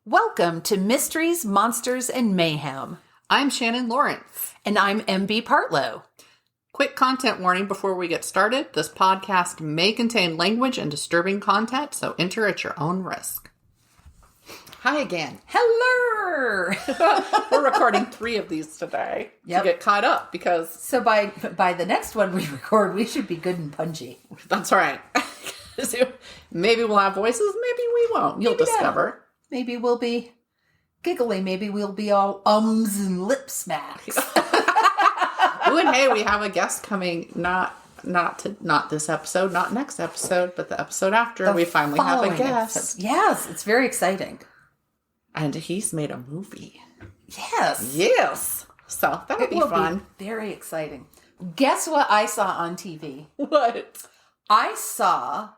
Welcome to Mysteries, Monsters, and Mayhem. I'm Shannon Lawrence. And I'm MB Partlow. Quick content warning before we get started. This podcast may contain language and disturbing content, so enter at your own risk. Hi again. Hello! We're recording 3 of these today to get caught up because... So by the next one we record, we should be good and punchy. That's right. Maybe we'll have voices, maybe we won't. You'll discover. Not. Maybe we'll be giggly. Maybe we'll be all ums and lip smacks. Ooh, and hey, we have a guest coming, not this episode, not next episode, but the episode after. We finally have a guest. Episode. Yes, it's very exciting. And he's made a movie. Yes. So that would be fun. Be very exciting. Guess what I saw on TV? What? I saw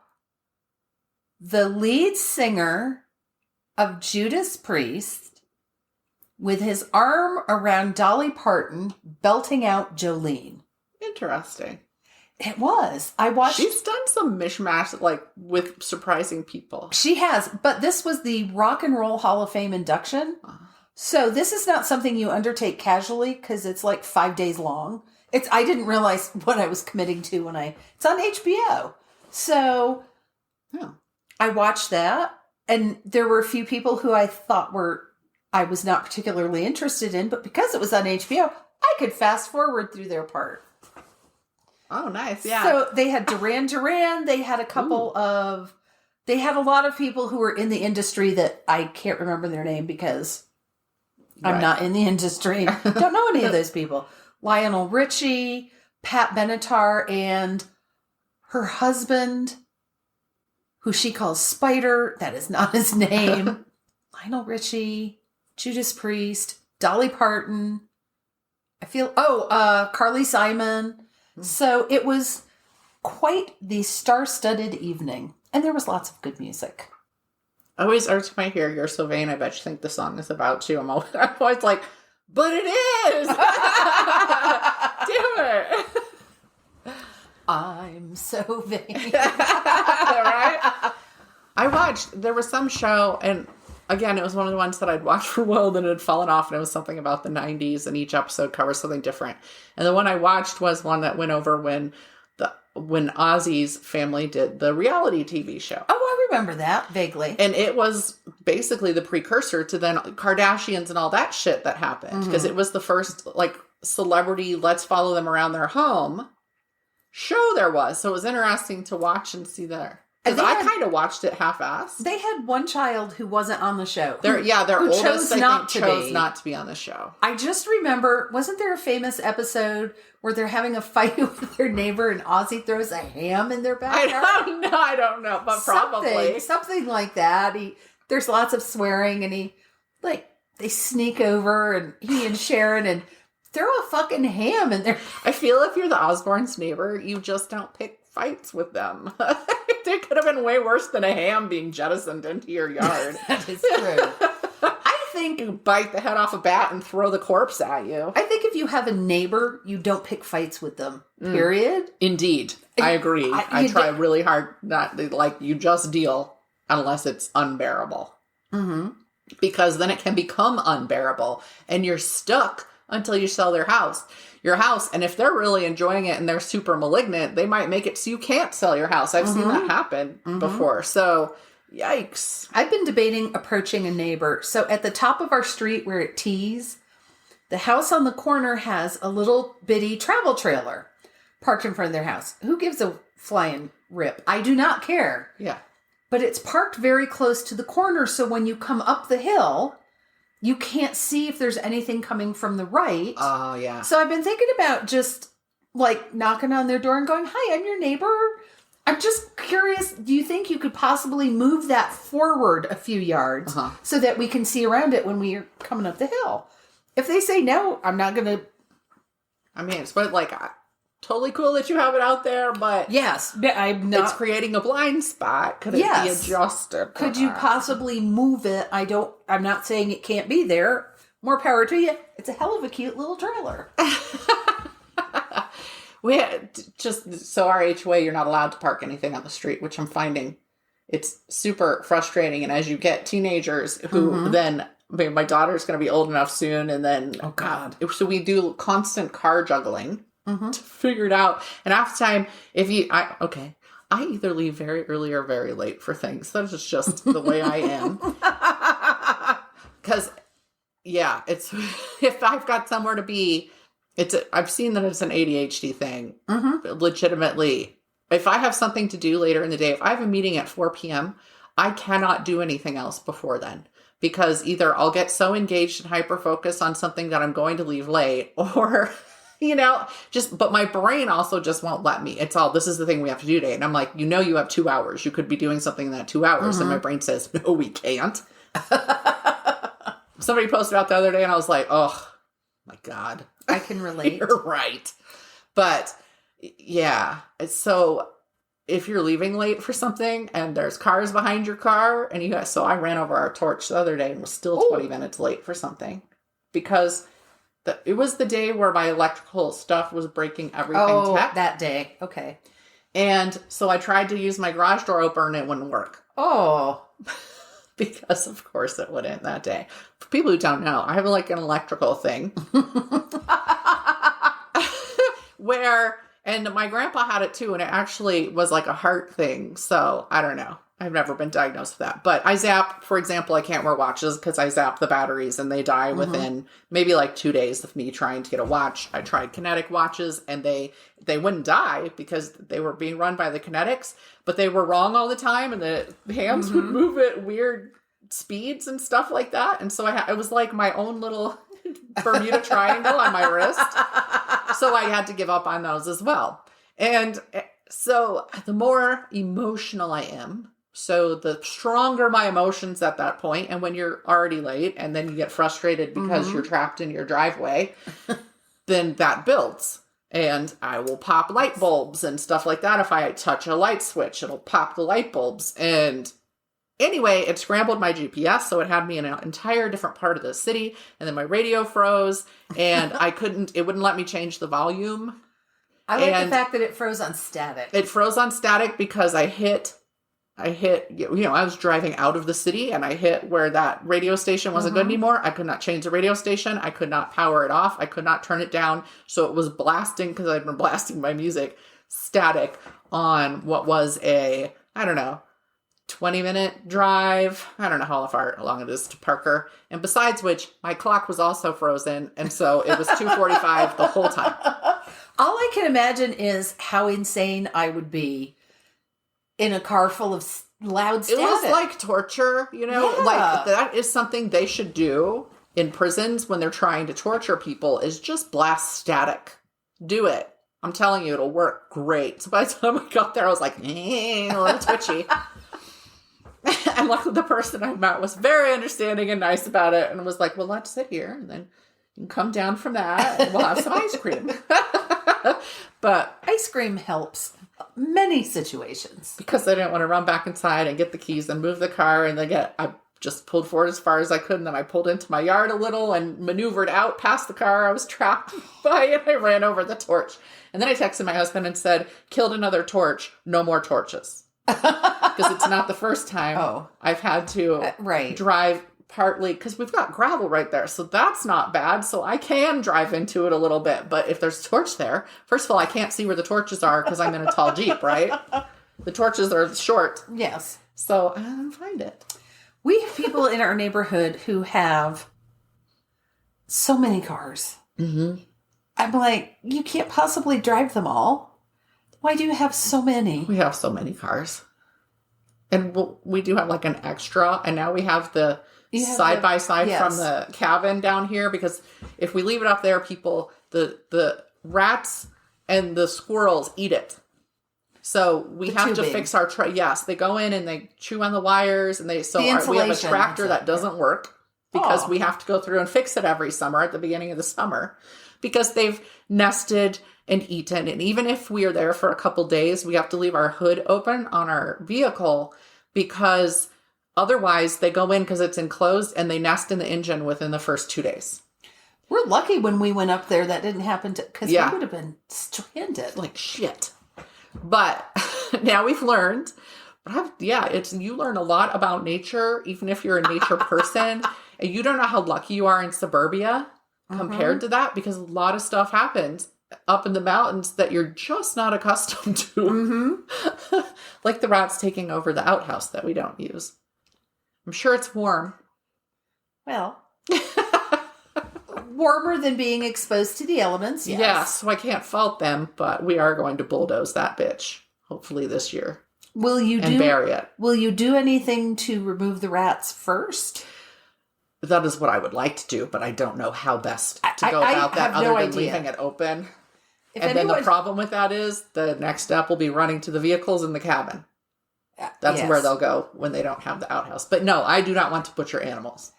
the lead singer of Judas Priest with his arm around Dolly Parton belting out Jolene. Interesting. It was. I watched... She's done some mishmash, with surprising people. She has, but this was the Rock and Roll Hall of Fame induction. So this is not something you undertake casually because it's 5 days long. I didn't realize what I was committing to when it's on HBO. So I watched that. And there were a few people who I thought I was not particularly interested in, but because it was on HBO, I could fast forward through their part. Oh, nice. Yeah. So they had Duran Duran. They had they had a lot of people who were in the industry that I can't remember their name because I'm not in the industry. Don't know any of those people. Lionel Richie, Pat Benatar, and her husband, who she calls Spider. That is not his name. Lionel Richie, Judas Priest, Dolly Parton. Carly Simon. So it was quite the star-studded evening. And there was lots of good music. Always every time I hear You're So Vain, I bet you think the song is about you. I'm always like, but it is! Damn it! I'm so vain. Right? There was some show, and again, it was one of the ones that I'd watched for a while, then it had fallen off, and it was something about the 90s, and each episode covers something different. And the one I watched was one that went over when Ozzy's family did the reality TV show. Oh, I remember that vaguely. And it was basically the precursor to then Kardashians and all that shit that happened. Because it was the first, celebrity, let's follow them around their home show there was. So it was interesting to watch and see there. Because I kind of watched it half-assed. They had one child who wasn't on the show. Their oldest, chose not to be on the show. I just remember, wasn't there a famous episode where they're having a fight with their neighbor and Ozzy throws a ham in their backyard? I don't know, but probably. Something like that. There's lots of swearing and they sneak over and he and Sharon and throw a fucking ham in there. I feel if you're the Osbournes' neighbor, you just don't pick fights with them. It could have been way worse than a ham being jettisoned into your yard. That is true. I think you bite the head off a bat and throw the corpse at you. I think if you have a neighbor, you don't pick fights with them. Period. Indeed. I agree. I try really hard not to, you just deal unless it's unbearable. Mm-hmm. Because then it can become unbearable and you're stuck until you sell your house. And if they're really enjoying it and they're super malignant, they might make it so you can't sell your house. I've seen that happen before. So, yikes. I've been debating approaching a neighbor. So at the top of our street where it tees, the house on the corner has a little bitty travel trailer parked in front of their house. Who gives a flying rip? I do not care. Yeah. But it's parked very close to the corner, so when you come up the hill, you can't see if there's anything coming from the right. Oh, yeah. So I've been thinking about just, knocking on their door and going, hi, I'm your neighbor. I'm just curious, do you think you could possibly move that forward a few yards so that we can see around it when we're coming up the hill? If they say no, I'm not going to... I mean, it's totally cool that you have it out there, but... Yes, I'm not... It's creating a blind spot. Could it be adjusted? Could you possibly move it? I'm not saying it can't be there. More power to you. It's a hell of a cute little trailer. We had our HOA, you're not allowed to park anything on the street, which I'm finding it's super frustrating. And as you get teenagers who then, I mean, my daughter's going to be old enough soon. And then, oh God. So we do constant car juggling to figure it out. And half the time, I either leave very early or very late for things. That's just the way I am. Because, yeah, it's if I've got somewhere to be, I've seen that it's an ADHD thing. Legitimately. If I have something to do later in the day, if I have a meeting at 4 p.m., I cannot do anything else before then. Because either I'll get so engaged and hyper-focused on something that I'm going to leave late, or... but my brain also just won't let me. It's all, this is the thing we have to do today. And I'm like, you have 2 hours. You could be doing something in that 2 hours. And my brain says, no, we can't. Somebody posted out the other day and I was like, oh my God. I can relate. You're right. But yeah. So if you're leaving late for something and there's cars behind your car and so I ran over our torch the other day and was still 20 minutes late for something because it was the day where my electrical stuff was breaking everything. Oh, that day. Okay. And so I tried to use my garage door opener and it wouldn't work. Oh. Because of course it wouldn't that day. For people who don't know, I have like an electrical thing. And my grandpa had it too, and it actually was like a heart thing. So I don't know. I've never been diagnosed with that. But I zap, for example, I can't wear watches because I zap the batteries and they die within maybe like 2 days of me trying to get a watch. I tried kinetic watches and they wouldn't die because they were being run by the kinetics, but they were wrong all the time and the hands would move at weird speeds and stuff like that. And so it was like my own little Bermuda Triangle on my wrist. So I had to give up on those as well. And so the more emotional I am, so the stronger my emotions at that point. And when you're already late and then you get frustrated because you're trapped in your driveway, then that builds. And I will pop light bulbs and stuff like that. If I touch a light switch, it'll pop the light bulbs. And anyway, it scrambled my GPS. So it had me in an entire different part of the city. And then my radio froze and it wouldn't let me change the volume. I like the fact that it froze on static. It froze on static because I was driving out of the city and I hit where that radio station wasn't good anymore. I could not change the radio station. I could not power it off. I could not turn it down. So it was blasting, because I'd been blasting my music, static on what was 20-minute drive. I don't know how far along it is to Parker. And besides which, my clock was also frozen. And so it was 2:45 the whole time. All I can imagine is how insane I would be in a car full of loud static. It was like torture, like that is something they should do in prisons when they're trying to torture people, is just blast static. Do it. I'm telling you, it'll work great. So by the time I got there, I was like, a little twitchy. And luckily the person I met was very understanding and nice about it and was like, well, let's sit here and then you can come down from that and we'll have some ice cream. But ice cream helps many situations. Because I didn't want to run back inside and get the keys and move the car, and I just pulled forward as far as I could, and then I pulled into my yard a little and maneuvered out past the car I was trapped by, and I ran over the torch. And then I texted my husband and said, killed another torch, no more torches. Because it's not the first time I've had to drive, partly because we've got gravel right there. So that's not bad. So I can drive into it a little bit. But if there's a torch there, first of all, I can't see where the torches are because I'm in a tall Jeep, right? The torches are short. Yes. So I don't find it. We have people in our neighborhood who have so many cars. Mm-hmm. I'm like, you can't possibly drive them all. Why do you have so many? We have so many cars. And we do have like an extra. And now we have the side-by-side from the cabin down here. Because if we leave it up there, the rats and the squirrels eat it. So we have to fix our yes, they go in and they chew on the wires, and we have a tractor that doesn't work because we have to go through and fix it every summer at the beginning of the summer because they've nested and eaten. And even if we are there for a couple days, we have to leave our hood open on our vehicle because otherwise they go in because it's enclosed and they nest in the engine within the first 2 days. We're lucky when we went up there that didn't happen because we would have been stranded. Like shit. But now we've learned, You learn a lot about nature, even if you're a nature person. And you don't know how lucky you are in suburbia compared to that, because a lot of stuff happens up in the mountains that you're just not accustomed to. Like the rats taking over the outhouse that we don't use. I'm sure it's warm. Well, warmer than being exposed to the elements, yes. Yeah, so I can't fault them, but we are going to bulldoze that bitch, hopefully this year. And bury it. Will you do anything to remove the rats first? That is what I would like to do, but I don't know how best to go about that other than leaving it open. Then the problem with that is the next step will be running to the vehicles in the cabin. That's where they'll go when they don't have the outhouse. But no, I do not want to butcher animals.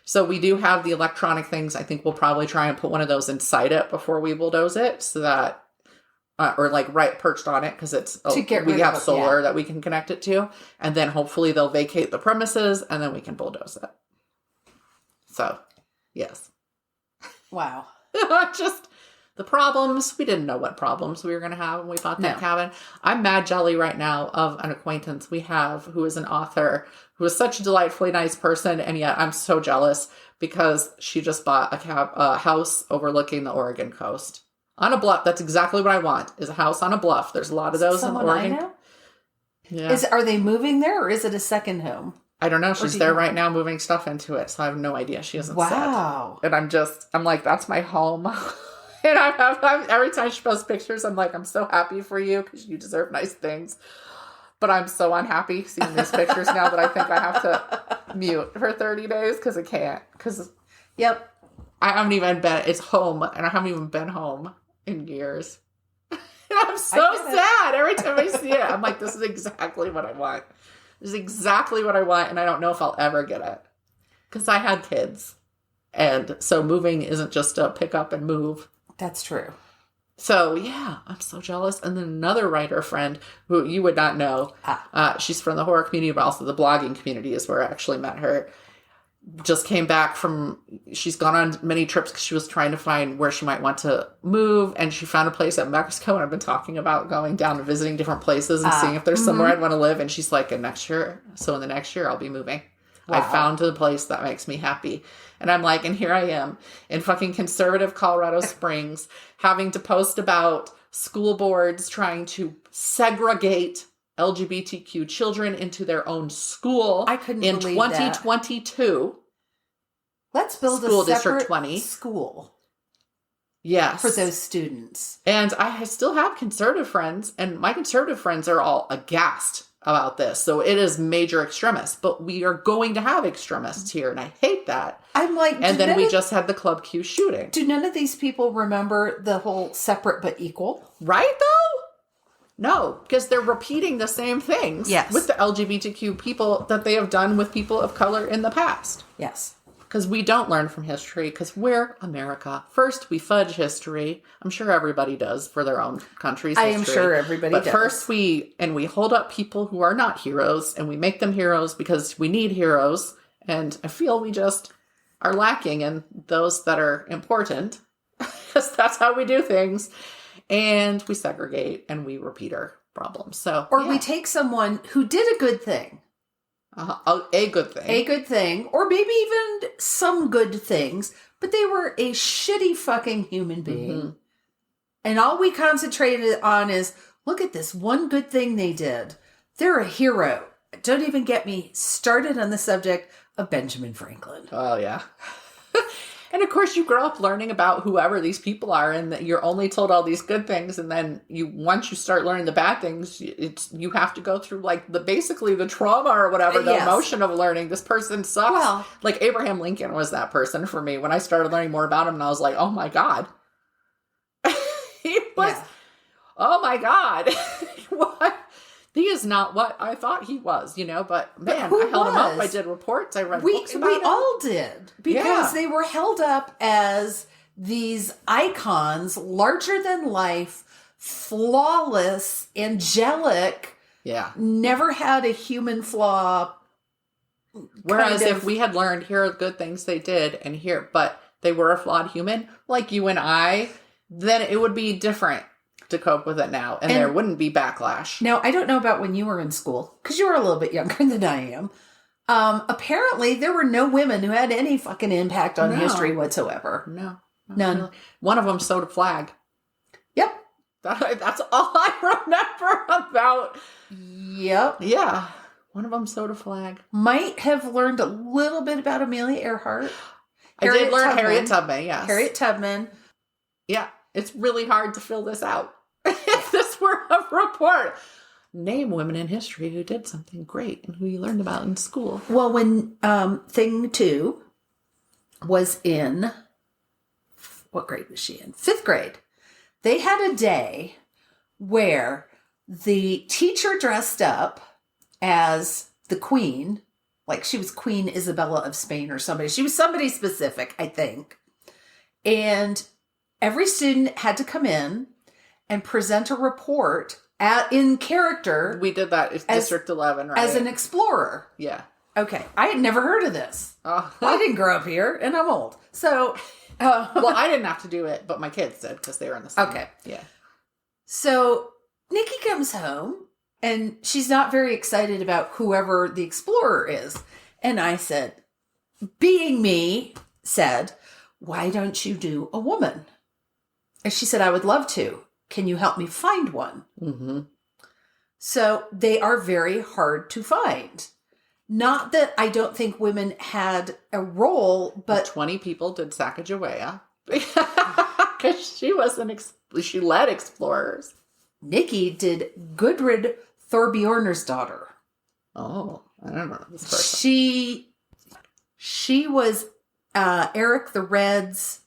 So we do have the electronic things. I think we'll probably try and put one of those inside it before we bulldoze it, so that or like right perched on it, because we have solar that we can connect it to, and then hopefully they'll vacate the premises and then we can bulldoze it. So, yes. Wow. Just the problems. We didn't know what problems we were going to have when we bought that cabin. I'm mad jelly right now of an acquaintance we have who is an author who is such a delightfully nice person, and yet I'm so jealous because she just bought a house overlooking the Oregon coast. On a bluff. That's exactly what I want, is a house on a bluff. There's a lot of those in Oregon. I know? Yeah. Are they moving there, or is it a second home? I don't know. She's there right now moving stuff into it, so I have no idea. She hasn't said. And I'm like, that's my home. And I'm every time she posts pictures, I'm like, I'm so happy for you because you deserve nice things. But I'm so unhappy seeing these pictures now that I think I have to mute for 30 days because I can't. I haven't even been, it's home, and I haven't even been home in years. And I'm so sad every time I see it. I'm like, this is exactly what I want. This is exactly what I want, and I don't know if I'll ever get it. Because I had kids. And so moving isn't just a pick up and move. That's true. So, yeah, I'm so jealous. And then another writer friend who you would not know, she's from the horror community, but also the blogging community is where I actually met her. Just came back she's gone on many trips because she was trying to find where she might want to move. And she found a place at Mexico. And I've been talking about going down and visiting different places and seeing if there's somewhere I'd want to live. And she's like, in the next year, I'll be moving. Wow. I found the place that makes me happy. And I'm like, and here I am in fucking conservative Colorado Springs, having to post about school boards trying to segregate LGBTQ children into their own school. I couldn't in believe 2022. Let's build school a separate District 20 school. Yes. For those students. And I still have conservative friends, and my conservative friends are all aghast about this. So it is major extremists, but we are going to have extremists here, and I hate that. I'm like, and then we just had the Club Q shooting. Do none of these people remember the whole separate but equal? Right, though? No, because they're repeating the same things with the LGBTQ people that they have done with people of color in the past. Yes. Because we don't learn from history, because we're America. First, we fudge history. I'm sure everybody does for their own country's history. I am sure everybody does. But first, we hold up people who are not heroes, and we make them heroes because we need heroes. And I feel we just are lacking in those that are important, because that's how we do things. And we segregate, and we repeat our problems. Or we take someone who did a good thing. A good thing. A good thing. Or maybe even some good things. But they were a shitty fucking human being. Mm-hmm. And all we concentrated on is, look at this one good thing they did. They're a hero. Don't even get me started on the subject of Benjamin Franklin. Oh, yeah. And of course, you grow up learning about whoever these people are, and that you're only told all these good things. And then once you start learning the bad things, you have to go through basically the trauma or whatever, the emotion of learning this person sucks. Well, like Abraham Lincoln was that person for me. When I started learning more about him, and I was like, oh my God. He was, oh my God. What? He is not what I thought he was, but man, I held him up. I did reports. I read books about him. We all did, because they were held up as these icons, larger than life, flawless, angelic. Yeah. Never had a human flaw. Whereas if we had learned, here are good things they did, but they were a flawed human, like you and I, then it would be different. to cope with it now, and there wouldn't be backlash. Now, I don't know about when you were in school, because you were a little bit younger than I am. Apparently, there were no women who had any fucking impact on history whatsoever. No. None. Really. One of them sewed a flag. Yep. That's all I remember about. Yep. Yeah. One of them sewed a flag. Might have learned a little bit about Amelia Earhart. I did learn Harriet Tubman, yes. Harriet Tubman. Yeah. It's really hard to fill this out. If this were a report. Name women in history who did something great and who you learned about in school. Well, when Thing 2 was in, what grade was she in? 5th grade. They had a day where the teacher dressed up as the queen, like she was Queen Isabella of Spain or somebody. She was somebody specific, I think. And every student had to come in and present a report in character. We did that in District 11, right? As an explorer. Yeah. Okay. I had never heard of this. I didn't grow up here, and I'm old. So... well, I didn't have to do it, but my kids did because they were in the same. Okay. Yeah. So Nikki comes home, and she's not very excited about whoever the explorer is. And I said, being me, said, why don't you do a woman? And she said, I would love to. Can you help me find one? Mm-hmm. So they are very hard to find. Not that I don't think women had a role, but 20 people did Sacagawea because she led explorers. Nikki did Gudrid Thorbjorn's daughter. Oh, I don't know this person. She was Eric the Red's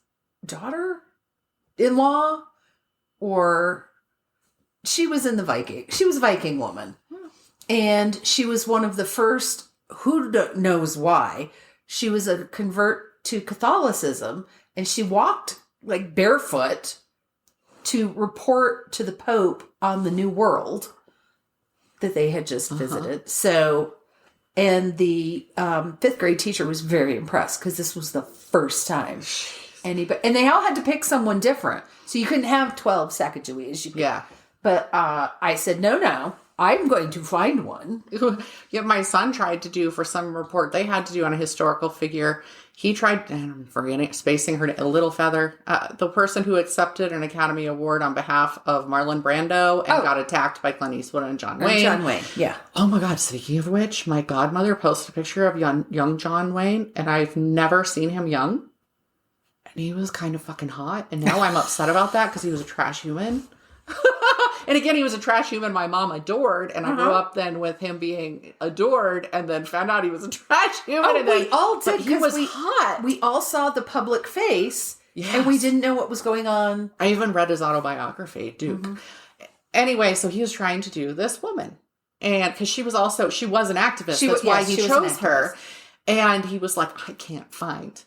daughter-in-law, or she was in the Viking. She was a Viking woman. And she was one of the first, who knows why, she was a convert to Catholicism, and she walked like barefoot to report to the Pope on the New World that they had just visited. So, and the 5th grade teacher was very impressed because this was the first time anybody, and they all had to pick someone different. So you couldn't have 12 Sacagaweas. Yeah. But I said, no, I'm going to find one. Yeah, my son tried to do for some report they had to do on a historical figure. He tried, and I'm forgetting, spacing her, a little feather. The person who accepted an Academy Award on behalf of Marlon Brando and got attacked by Clint Eastwood and John Wayne. John Wayne, yeah. Oh my God, speaking of which, my godmother posted a picture of young John Wayne, and I've never seen him young. And he was kind of fucking hot. And now I'm upset about that because he was a trash human. And again, he was a trash human my mom adored, and I grew up then with him being adored, and then found out he was a trash human. Oh, and then, we all did. He was hot. We all saw the public face, and we didn't know what was going on. I even read his autobiography, Duke. Mm-hmm. Anyway, so he was trying to do this woman, and because she was an activist. That's why he chose her. And he was like, I can't find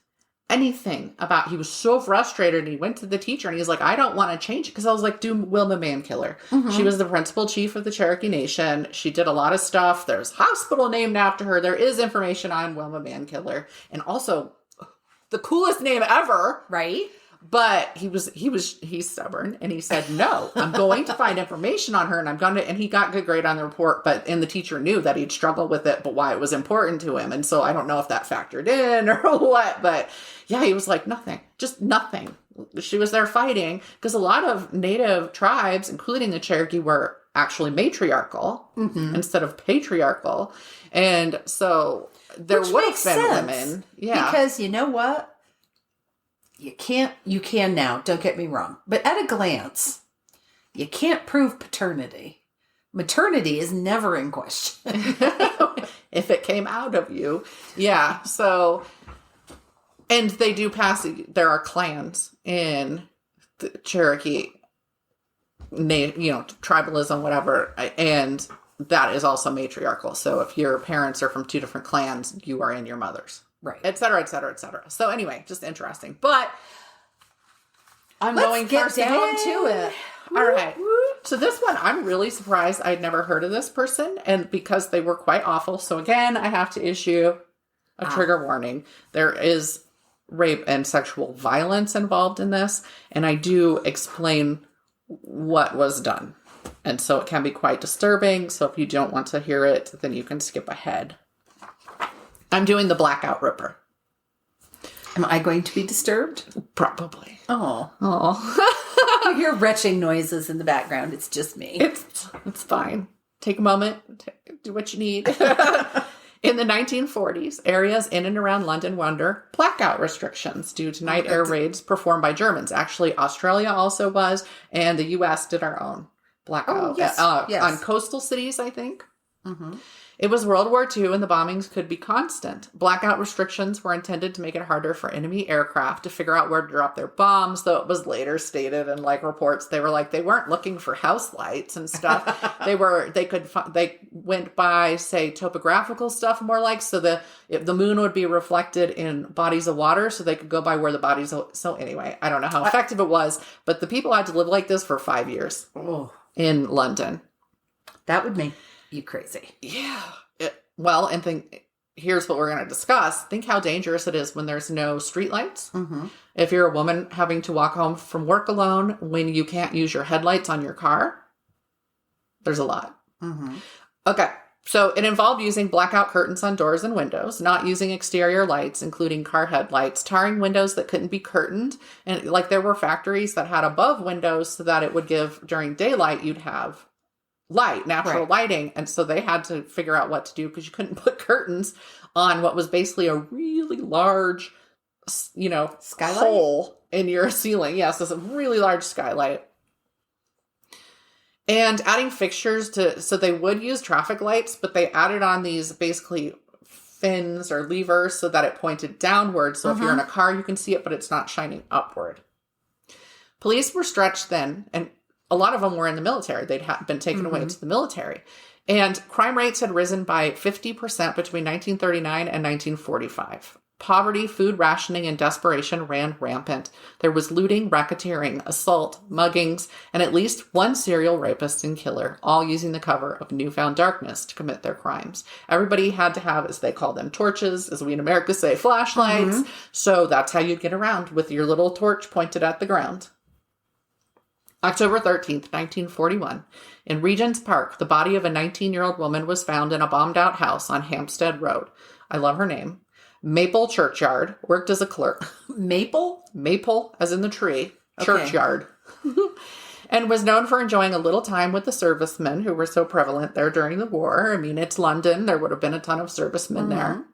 anything about, he was so frustrated, and he went to the teacher and he's like, I don't want to change it, because I was like, do Wilma Mankiller. She was the principal chief of the Cherokee Nation. She did a lot of stuff. There's a hospital named after her. There is information on Wilma Mankiller, and also the coolest name ever, right? But he's stubborn, and he said, no, I'm going to find information on her, and he got good grade on the report, and the teacher knew that he'd struggle with it, but why it was important to him. And so I don't know if that factored in or what, but yeah, he was like, nothing, just nothing. She was there fighting, because a lot of native tribes, including the Cherokee, were actually matriarchal instead of patriarchal. And so there would have been women. Yeah. Because you know what? You can now, don't get me wrong. But at a glance, you can't prove paternity. Maternity is never in question. If it came out of you. Yeah. So, and they do pass, there are clans in the Cherokee, tribalism, whatever. And that is also matriarchal. So if your parents are from 2 different clans, you are in your mother's. Right. Et cetera, et cetera, et cetera. So anyway, just interesting. But Let's going get down to it. All right. So this one, I'm really surprised. I'd never heard of this person, and because they were quite awful. So again, I have to issue a trigger warning. There is rape and sexual violence involved in this, and I do explain what was done. And so it can be quite disturbing. So if you don't want to hear it, then you can skip ahead. I'm doing the Blackout Ripper. Am I going to be disturbed? Probably. Oh. Oh. You hear retching noises in the background. It's just me. It's fine. Take a moment. Do what you need. In the 1940s, areas in and around London were under blackout restrictions due to night air raids performed by Germans. Actually, Australia also was, and the U.S. did our own blackout. Yes. On coastal cities, I think. Mm-hmm. It was World War II, and the bombings could be constant. Blackout restrictions were intended to make it harder for enemy aircraft to figure out where to drop their bombs, though it was later stated in reports they weren't looking for house lights and stuff. They went by, say, topographical stuff more like, so the moon would be reflected in bodies of water, so they could go by where the bodies. So anyway, I don't know how effective it was, but the people had to live like this for 5 years in London. That would make you crazy. Yeah. Here's what we're going to discuss. Think how dangerous it is when there's no streetlights. Mm-hmm. If you're a woman having to walk home from work alone, when you can't use your headlights on your car, there's a lot. Mm-hmm. Okay. So it involved using blackout curtains on doors and windows, not using exterior lights, including car headlights, tarring windows that couldn't be curtained. And there were factories that had above windows so that it would give, during daylight, you'd have natural lighting. And so they had to figure out what to do because you couldn't put curtains on what was basically a really large, skylight hole in your ceiling. Yes, it's a really large skylight. And adding fixtures so they would use traffic lights, but they added on these basically fins or levers so that it pointed downward. So if you're in a car, you can see it, but it's not shining upward. Police were stretched then, and a lot of them were in the military. They'd been taken away to the military. And crime rates had risen by 50% between 1939 and 1945. Poverty, food rationing, and desperation ran rampant. There was looting, racketeering, assault, muggings, and at least one serial rapist and killer, all using the cover of newfound darkness to commit their crimes. Everybody had to have, as they call them, torches, as we in America say, flashlights. Mm-hmm. So that's how you'd get around, with your little torch pointed at the ground. October 13th, 1941, in Regent's Park, the body of a 19-year-old woman was found in a bombed-out house on Hampstead Road. I love her name. Maple Churchyard, worked as a clerk. Maple? Maple, as in the tree. Okay. Churchyard. And was known for enjoying a little time with the servicemen who were so prevalent there during the war. I mean, it's London. There would have been a ton of servicemen there.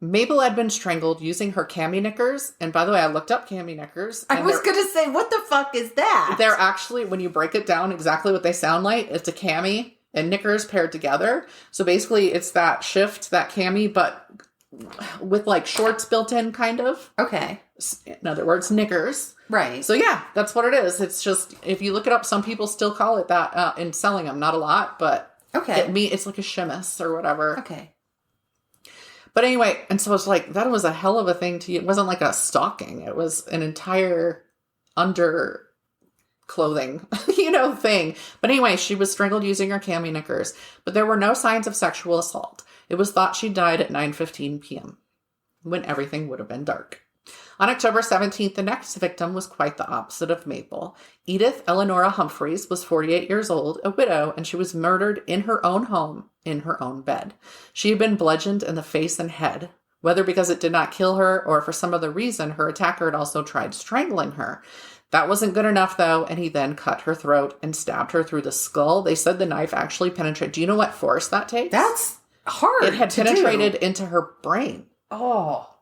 Mabel had been strangled using her cami knickers. And by the way, I looked up cami knickers. I was going to say, what the fuck is that? They're actually, when you break it down exactly what they sound like, it's a cami and knickers paired together. So basically it's that shift, that cami, but with shorts built in, kind of. Okay. In other words, knickers. Right. So yeah, that's what it is. It's just, if you look it up, some people still call it that in selling them. Not a lot, but it's like a chemise or whatever. Okay. But anyway, and so it's that was a hell of a thing it wasn't like a stocking. It was an entire under clothing, thing. But anyway, she was strangled using her cami knickers, but there were no signs of sexual assault. It was thought she died at 9:15 p.m. when everything would have been dark. On October 17th, the next victim was quite the opposite of Maple. Edith Eleonora Humphreys was 48 years old, a widow, and she was murdered in her own home, in her own bed. She had been bludgeoned in the face and head. Whether because it did not kill her or for some other reason, her attacker had also tried strangling her. That wasn't good enough, though, and he then cut her throat and stabbed her through the skull. They said the knife actually penetrated. Do you know what force that takes? That's hard. It had penetrated into her brain. Oh.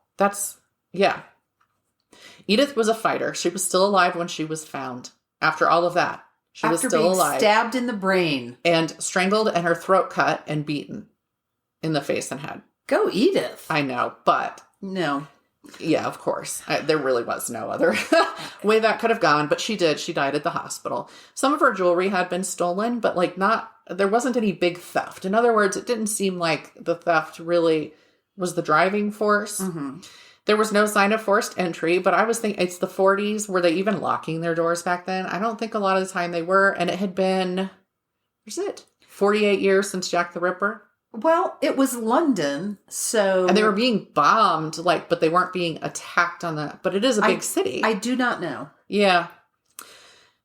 Yeah. Edith was a fighter. She was still alive when she was found. After all of that, she was still alive. Stabbed in the brain. And strangled and her throat cut and beaten in the face and head. Go Edith. I know, but... No. Yeah, of course. There really was no other way that could have gone, but she did. She died at the hospital. Some of her jewelry had been stolen, but there wasn't any big theft. In other words, it didn't seem like the theft really was the driving force. Mm-hmm. There was no sign of forced entry, but I was thinking, it's the 40s. Were they even locking their doors back then? I don't think a lot of the time they were. And it had been, 48 years since Jack the Ripper? Well, it was London, so... And they were being bombed, but they weren't being attacked on that. But it is a big city. I do not know. Yeah.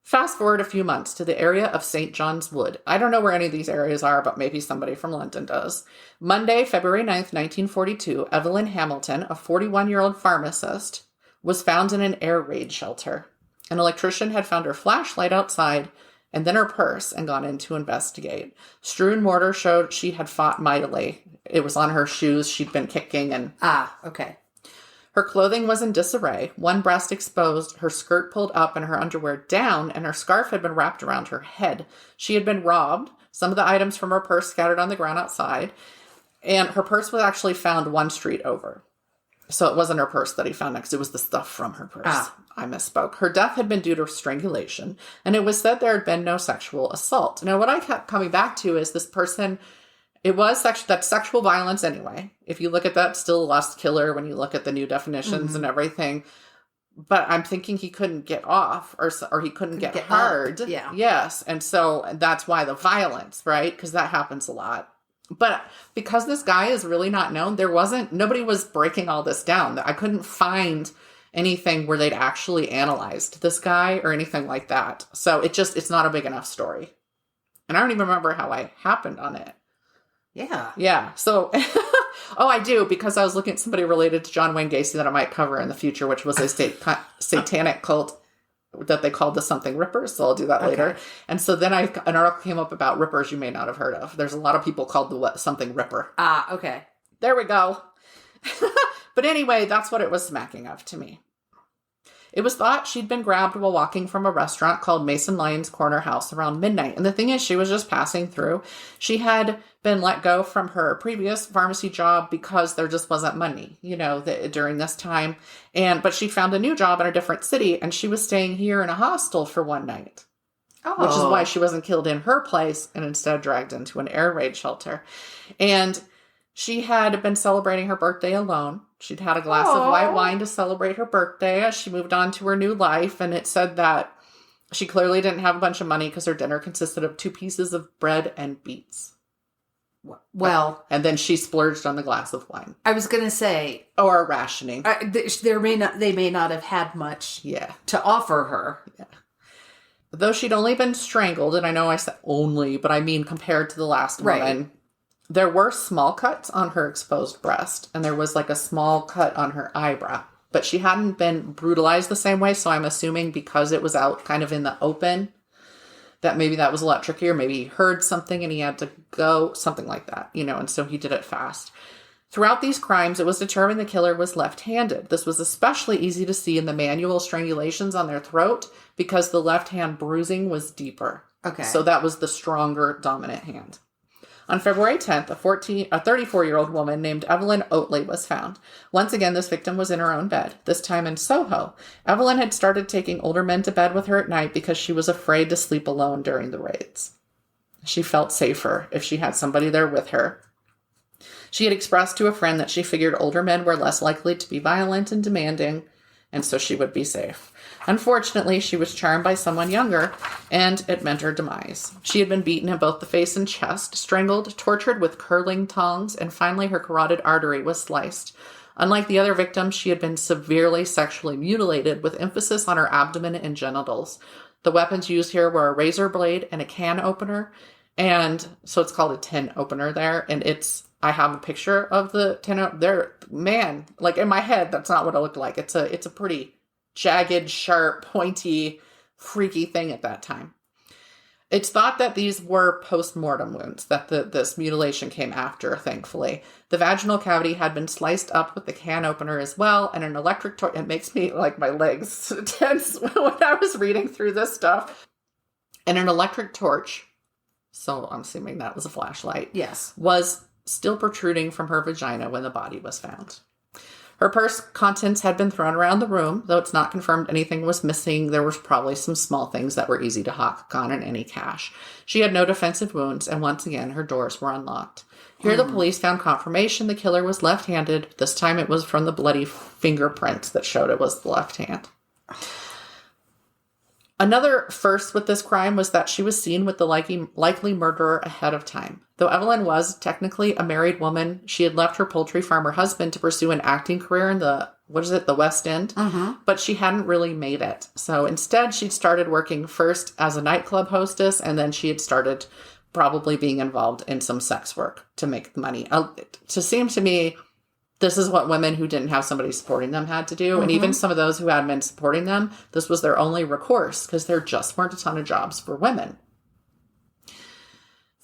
Fast forward a few months to the area of St. John's Wood. I don't know where any of these areas are, but maybe somebody from London does. Monday, February 9th, 1942, Evelyn Hamilton, a 41-year-old pharmacist, was found in an air raid shelter. An electrician had found her flashlight outside and then her purse and gone in to investigate. Strewn mortar showed she had fought mightily. It was on her shoes. She'd been kicking and... okay. Her clothing was in disarray, one breast exposed, her skirt pulled up and her underwear down, and her scarf had been wrapped around her head. She had been robbed, some of the items from her purse scattered on the ground outside, and her purse was actually found one street over. So it wasn't her purse that he found next, it was the stuff from her purse. I misspoke. Her death had been due to strangulation, and it was said there had been no sexual assault. Now, what I kept coming back to is this person... It was that's sexual violence anyway. If you look at that, still lust killer when you look at the new definitions and everything. But I'm thinking he couldn't get off or he couldn't get hard. Yeah. Yes. And so that's why the violence, right? Because that happens a lot. But because this guy is really not known, nobody was breaking all this down. I couldn't find anything where they'd actually analyzed this guy or anything like that. So it's not a big enough story. And I don't even remember how I happened on it. Yeah. Yeah. So, I do, because I was looking at somebody related to John Wayne Gacy that I might cover in the future, which was a satanic cult that they called the something Rippers. So I'll do that later. And so then an article came up about Rippers you may not have heard of. There's a lot of people called the something Ripper. Okay. There we go. But anyway, that's what it was smacking of to me. It was thought she'd been grabbed while walking from a restaurant called Mason Lyons Corner House around midnight. And the thing is, she was just passing through. She had been let go from her previous pharmacy job because there just wasn't money, during this time. But she found a new job in a different city, and she was staying here in a hostel for one night. Which is why she wasn't killed in her place and instead dragged into an air raid shelter. And she had been celebrating her birthday alone. She'd had a glass of white wine to celebrate her birthday as she moved on to her new life. And it said that she clearly didn't have a bunch of money because her dinner consisted of 2 pieces of bread and beets. Well. And then she splurged on the glass of wine. I was going to say. Or rationing. They may not have had much to offer her. Yeah. Though she'd only been strangled, and I know I said only, but I mean compared to the last woman. There were small cuts on her exposed breast, and there was like a small cut on her eyebrow. But she hadn't been brutalized the same way, so I'm assuming because it was out kind of in the open, that maybe that was a lot trickier. Maybe he heard something and he had to go, something like that, and so he did it fast. Throughout these crimes, it was determined the killer was left-handed. This was especially easy to see in the manual strangulations on their throat because the left hand bruising was deeper. Okay. So that was the stronger dominant hand. On February 10th, a 34-year-old woman named Evelyn Oatley was found. Once again, this victim was in her own bed, this time in Soho. Evelyn had started taking older men to bed with her at night because she was afraid to sleep alone during the raids. She felt safer if she had somebody there with her. She had expressed to a friend that she figured older men were less likely to be violent and demanding, and so she would be safe. Unfortunately, she was charmed by someone younger, and it meant her demise. She had been beaten in both the face and chest, strangled, tortured with curling tongs, and finally her carotid artery was sliced. Unlike the other victims, she had been severely sexually mutilated, with emphasis on her abdomen and genitals. The weapons used here were a razor blade and a can opener, and so it's called a tin opener there, and I have a picture of the tin there. Man, like in my head, that's not what it looked like. It's a pretty jagged, sharp, pointy, freaky thing at that time. It's thought that these were post-mortem wounds, that this mutilation came after, thankfully. The vaginal cavity had been sliced up with the can opener as well, and an electric torch. It makes me, like, my legs tense when I was reading through this stuff. And an electric torch, so I'm assuming that was a flashlight, yes, was still protruding from her vagina when the body was found. Her purse contents had been thrown around the room, though it's not confirmed anything was missing. There was probably some small things that were easy to hawk on and any cash. She had no defensive wounds, and once again, her doors were unlocked. Here, the police found confirmation the killer was left-handed. This time it was from the bloody fingerprints that showed it was the left hand. Another first with this crime was that she was seen with the likely murderer ahead of time. Though Evelyn was technically a married woman, she had left her poultry farmer husband to pursue an acting career in the the West End? But she hadn't really made it. So instead, she'd started working first as a nightclub hostess, and then she had started probably being involved in some sex work to make the money. To seem to me, this is what women who didn't have somebody supporting them had to do. And even some of those who had men supporting them, this was their only recourse because there just weren't a ton of jobs for women.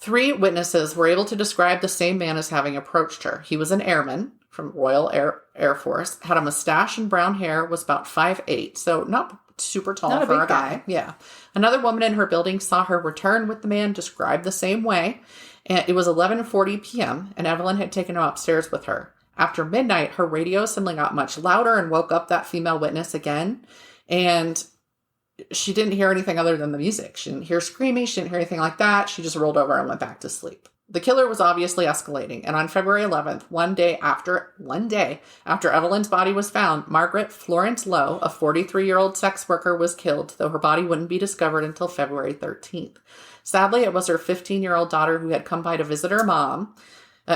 3 witnesses were able to describe the same man as having approached her. He was an airman from Royal Air Force, had a mustache and brown hair, was about 5'8", so not super tall not for a guy. Yeah. Another woman in her building saw her return with the man described the same way. And it was 11:40 p.m., and Evelyn had taken him upstairs with her. After midnight, her radio suddenly got much louder and woke up that female witness again. And she didn't hear anything other than the music. She didn't hear screaming. She didn't hear anything like that. She just rolled over and went back to sleep. The killer was obviously escalating. And on February 11th, one day after Evelyn's body was found, Margaret Florence Lowe, a 43-year-old sex worker, was killed, though her body wouldn't be discovered until February 13th. Sadly, it was her 15-year-old daughter who had come by to visit her mom.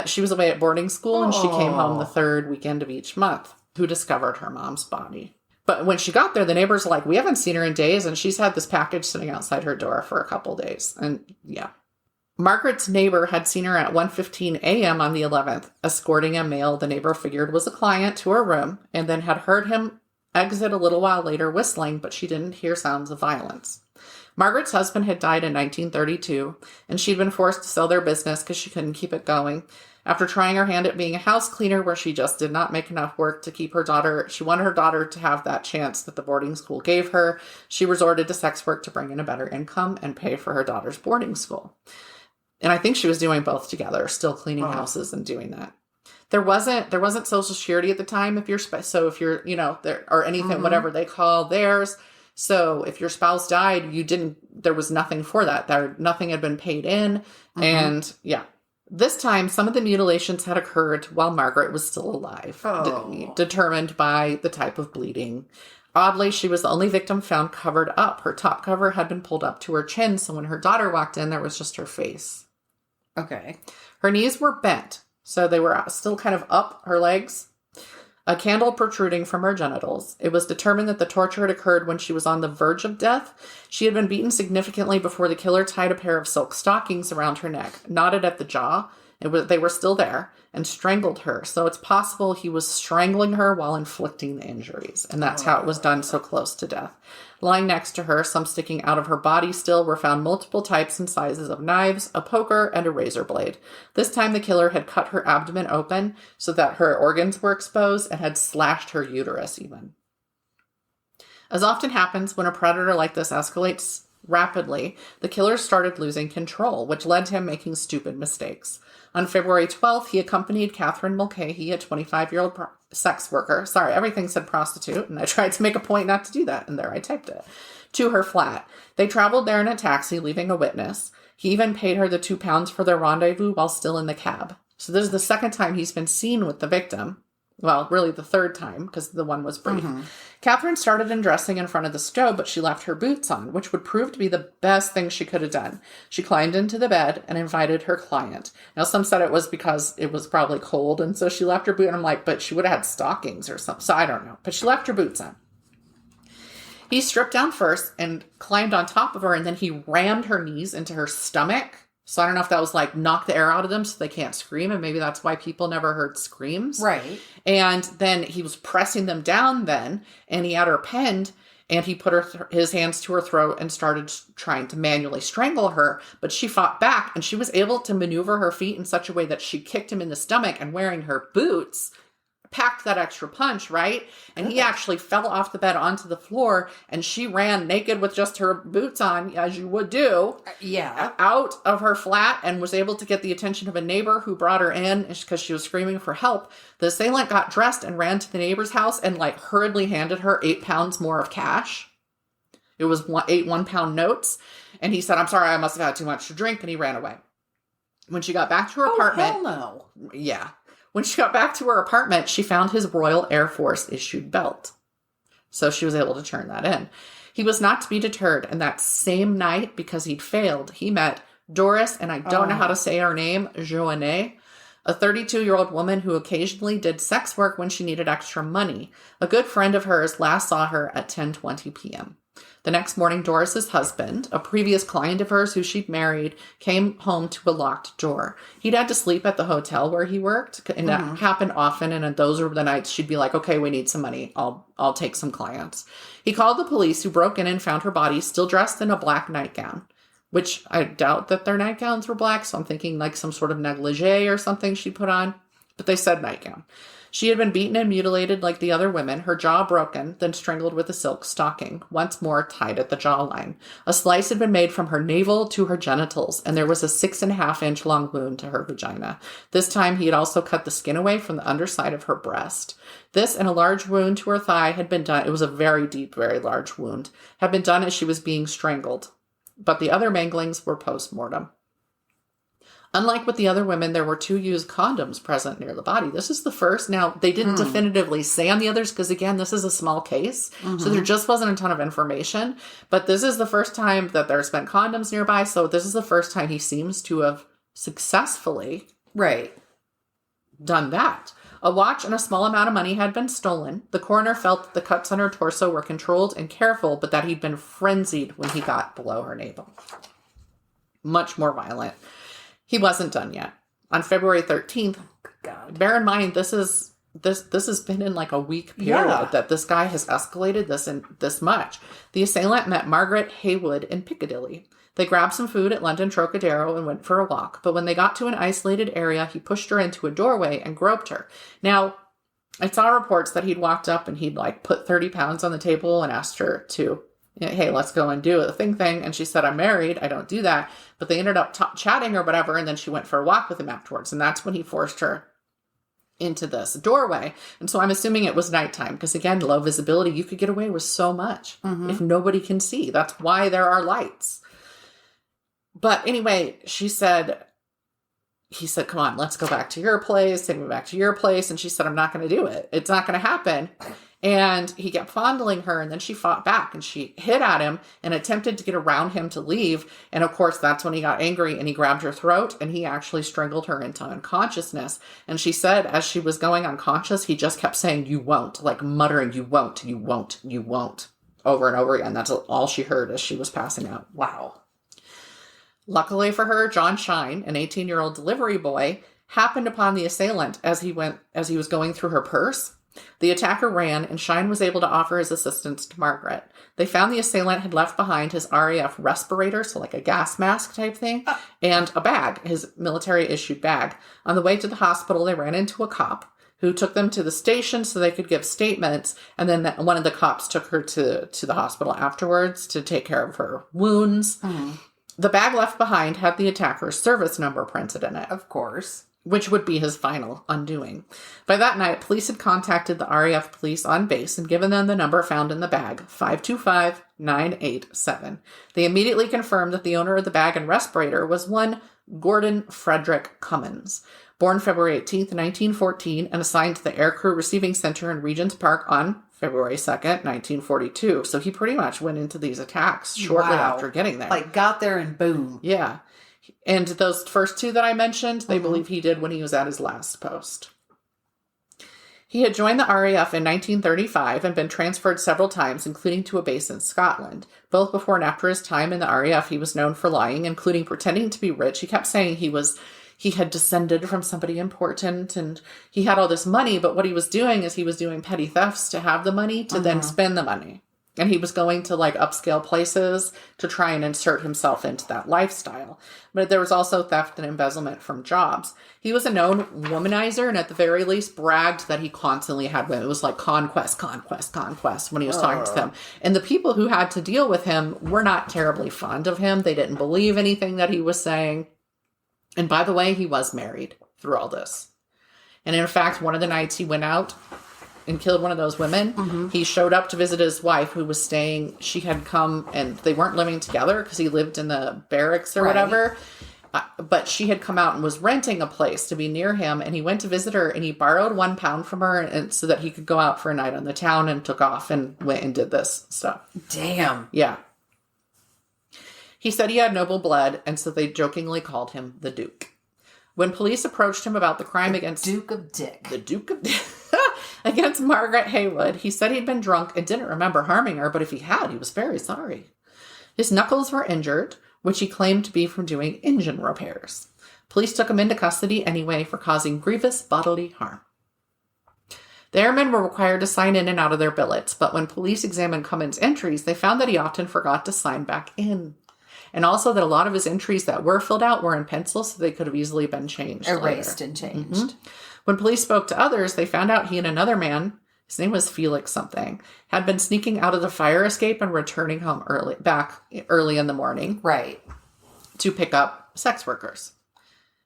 She was away at boarding school, and she came home the 3rd weekend of each month, who discovered her mom's body. But when she got there, the neighbors were like, we haven't seen her in days, and she's had this package sitting outside her door for a couple days. And yeah. Margaret's neighbor had seen her at 1:15 a.m. on the 11th, escorting a male the neighbor figured was a client to her room, and then had heard him exit a little while later whistling, but she didn't hear sounds of violence. Margaret's husband had died in 1932, and she'd been forced to sell their business because she couldn't keep it going. After trying her hand at being a house cleaner where she just did not make enough work to keep her daughter, she wanted her daughter to have that chance that the boarding school gave her. She resorted to sex work to bring in a better income and pay for her daughter's boarding school. And I think she was doing both together, still cleaning houses and doing that. There wasn't Social Security at the time if you're there or anything, whatever they call theirs. So if your spouse died, there was nothing for that. Nothing had been paid in. And yeah, this time some of the mutilations had occurred while Margaret was still alive, determined by the type of bleeding. Oddly, she was the only victim found covered up. Her top cover had been pulled up to her chin, so when her daughter walked in, there was just her face. Okay. Her knees were bent, so they were still kind of up, her legs. A candle protruding from her genitals. It was determined that the torture had occurred when she was on the verge of death. She had been beaten significantly before the killer tied a pair of silk stockings around her neck, knotted at the jaw. They were still there, and strangled her. So it's possible he was strangling her while inflicting the injuries. And that's how it was done so close to death. Lying next to her, some sticking out of her body still, were found multiple types and sizes of knives, a poker, and a razor blade. This time the killer had cut her abdomen open so that her organs were exposed and had slashed her uterus even. As often happens when a predator like this escalates rapidly, the killer started losing control, which led to him making stupid mistakes. On February 12th, he accompanied Catherine Mulcahy, a 25-year-old sex worker. Sorry, everything said prostitute, and I tried to make a point not to do that, and there I typed it. To her flat. They traveled there in a taxi, leaving a witness. He even paid her the £2 for their rendezvous while still in the cab. So this is the second time he's been seen with the victim. Well, really the third time, because the one was brief. Catherine started undressing in front of the stove, but she left her boots on, which would prove to be the best thing she could have done. She climbed into the bed and invited her client. Now, some said it was because it was probably cold, and so she left her boot. And I'm like, but she would have had stockings or something. So I don't know. But she left her boots on. He stripped down first and climbed on top of her, and then he rammed her knees into her stomach. So I don't know if that was like knock the air out of them so they can't scream. And maybe that's why people never heard screams. Right. And then he was pressing them down then. And he had her pinned. And he put his hands to her throat and started trying to manually strangle her. But she fought back. And she was able to maneuver her feet in such a way that she kicked him in the stomach. And wearing her boots packed that extra punch, right? And he actually fell off the bed onto the floor, and she ran naked with just her boots on, as you would do, out of her flat, and was able to get the attention of a neighbor who brought her in because she was screaming for help. The assailant got dressed and ran to the neighbor's house and hurriedly handed her £8 more of cash. It was 8 1-pound notes. And he said, "I'm sorry, I must have had too much to drink," and he ran away. When she got back to her apartment... hell no. Yeah. When she got back to her apartment, she found his Royal Air Force issued belt. So she was able to turn that in. He was not to be deterred. And that same night, because he'd failed, he met Doris, and I don't know how to say her name, Joannet, a 32-year-old woman who occasionally did sex work when she needed extra money. A good friend of hers last saw her at 10:20 p.m. The next morning, Doris's husband, a previous client of hers who she'd married, came home to a locked door. He'd had to sleep at the hotel where he worked, and that happened often, and those were the nights she'd be like, okay, we need some money. I'll take some clients. He called the police, who broke in and found her body still dressed in a black nightgown, which I doubt that their nightgowns were black, so I'm thinking like some sort of negligee or something she put on, but they said nightgown. She had been beaten and mutilated like the other women, her jaw broken, then strangled with a silk stocking, once more tied at the jawline. A slice had been made from her navel to her genitals, and there was a 6.5-inch long wound to her vagina. This time he had also cut the skin away from the underside of her breast. This and a large wound to her thigh had been done. It was a very deep, very large wound. Had been done as she was being strangled. But the other manglings were post-mortem. Unlike with the other women, there were 2 used condoms present near the body. This is the first. Now, they didn't definitively say on the others because, again, this is a small case. So there just wasn't a ton of information. But this is the first time that there's been condoms nearby. So this is the first time he seems to have successfully done that. A watch and a small amount of money had been stolen. The coroner felt that the cuts on her torso were controlled and careful, but that he'd been frenzied when he got below her navel. Much more violent. He wasn't done yet. On February 13th, bear in mind, this has been in like a week period that this guy has escalated this much. The assailant met Margaret Haywood in Piccadilly. They grabbed some food at London Trocadero and went for a walk. But when they got to an isolated area, he pushed her into a doorway and groped her. Now, I saw reports that he'd walked up and he'd like put 30 pounds on the table and asked her to, hey, let's go and do a thing. And she said, I'm married. I don't do that. But they ended up chatting or whatever. And then she went for a walk with him afterwards. And that's when he forced her into this doorway. And so I'm assuming it was nighttime because, again, low visibility. You could get away with so much if nobody can see. That's why there are lights. But anyway, he said, come on, let's go back to your place. Take me back to your place. And she said, I'm not going to do it. It's not going to happen. And he kept fondling her, and then she fought back, and she hit at him and attempted to get around him to leave. And of course, that's when he got angry, and he grabbed her throat, and he actually strangled her into unconsciousness. And she said, as she was going unconscious, he just kept saying, you won't, like muttering, you won't, you won't, you won't, over and over again. That's all she heard as she was passing out. Wow. Luckily for her, John Shine, an 18-year-old delivery boy, happened upon the assailant as he was going through her purse. The attacker ran, and Shine was able to offer his assistance to Margaret. They found the assailant had left behind his RAF respirator, so like a gas mask type thing, and a bag, his military-issued bag. On the way to the hospital, they ran into a cop who took them to the station so they could give statements, and then one of the cops took her to the hospital afterwards to take care of her wounds. The bag left behind had the attacker's service number printed in it. Of course. Which would be his final undoing. By that night, police had contacted the RAF police on base and given them the number found in the bag, 525-987. They immediately confirmed that the owner of the bag and respirator was one Gordon Frederick Cummins, born February 18th, 1914, and assigned to the Aircrew Receiving Center in Regent's Park on February 2nd, 1942. So he pretty much went into these attacks shortly after getting there. Like got there and boom. Yeah. And those first 2 that I mentioned, they believe he did when he was at his last post. He had joined the RAF in 1935 and been transferred several times, including to a base in Scotland. Both before and after his time in the RAF, he was known for lying, including pretending to be rich. He kept saying he had descended from somebody important and he had all this money, but what he was doing is he was doing petty thefts to have the money to then spend the money. And he was going to like upscale places to try and insert himself into that lifestyle. But there was also theft and embezzlement from jobs. He was a known womanizer and at the very least bragged that he constantly had women. It was like conquest when he was talking to them. And the people who had to deal with him were not terribly fond of him. They didn't believe anything that he was saying. And by the way, he was married through all this. And in fact, one of the nights he went out and killed one of those women, he showed up to visit his wife who was staying. She had come and they weren't living together because he lived in the barracks or whatever. But she had come out and was renting a place to be near him. And he went to visit her and he borrowed £1 from her and so that he could go out for a night on the town and took off and went and did this stuff. Damn. Yeah. He said he had noble blood. And so they jokingly called him the Duke. When police approached him about the crime against Duke of Dick. The Duke of Dick. Against Margaret Haywood, he said he'd been drunk and didn't remember harming her, but if he had, he was very sorry. His knuckles were injured, which he claimed to be from doing engine repairs. Police took him into custody anyway for causing grievous bodily harm. The airmen were required to sign in and out of their billets, but when police examined Cummins' entries, they found that he often forgot to sign back in. And also that a lot of his entries that were filled out were in pencil, so they could have easily been changed. Erased later. And changed. Mm-hmm. When police spoke to others, they found out he and another man, his name was Felix something, had been sneaking out of the fire escape and returning home early in the morning. Right. To pick up sex workers.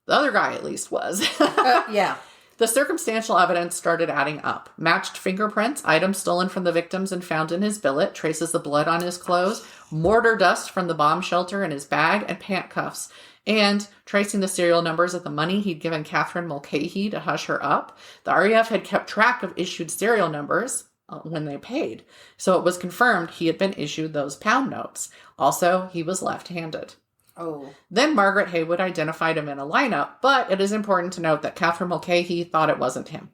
The other guy, at least, was. Yeah. The circumstantial evidence started adding up. Matched fingerprints, items stolen from the victims and found in his billet, traces of blood on his clothes, mortar dust from the bomb shelter in his bag, and pant cuffs. And tracing the serial numbers of the money he'd given Catherine Mulcahy to hush her up, the RAF had kept track of issued serial numbers when they paid. So it was confirmed he had been issued those pound notes. Also, he was left-handed. Oh. Then Margaret Haywood identified him in a lineup, but it is important to note that Catherine Mulcahy thought it wasn't him.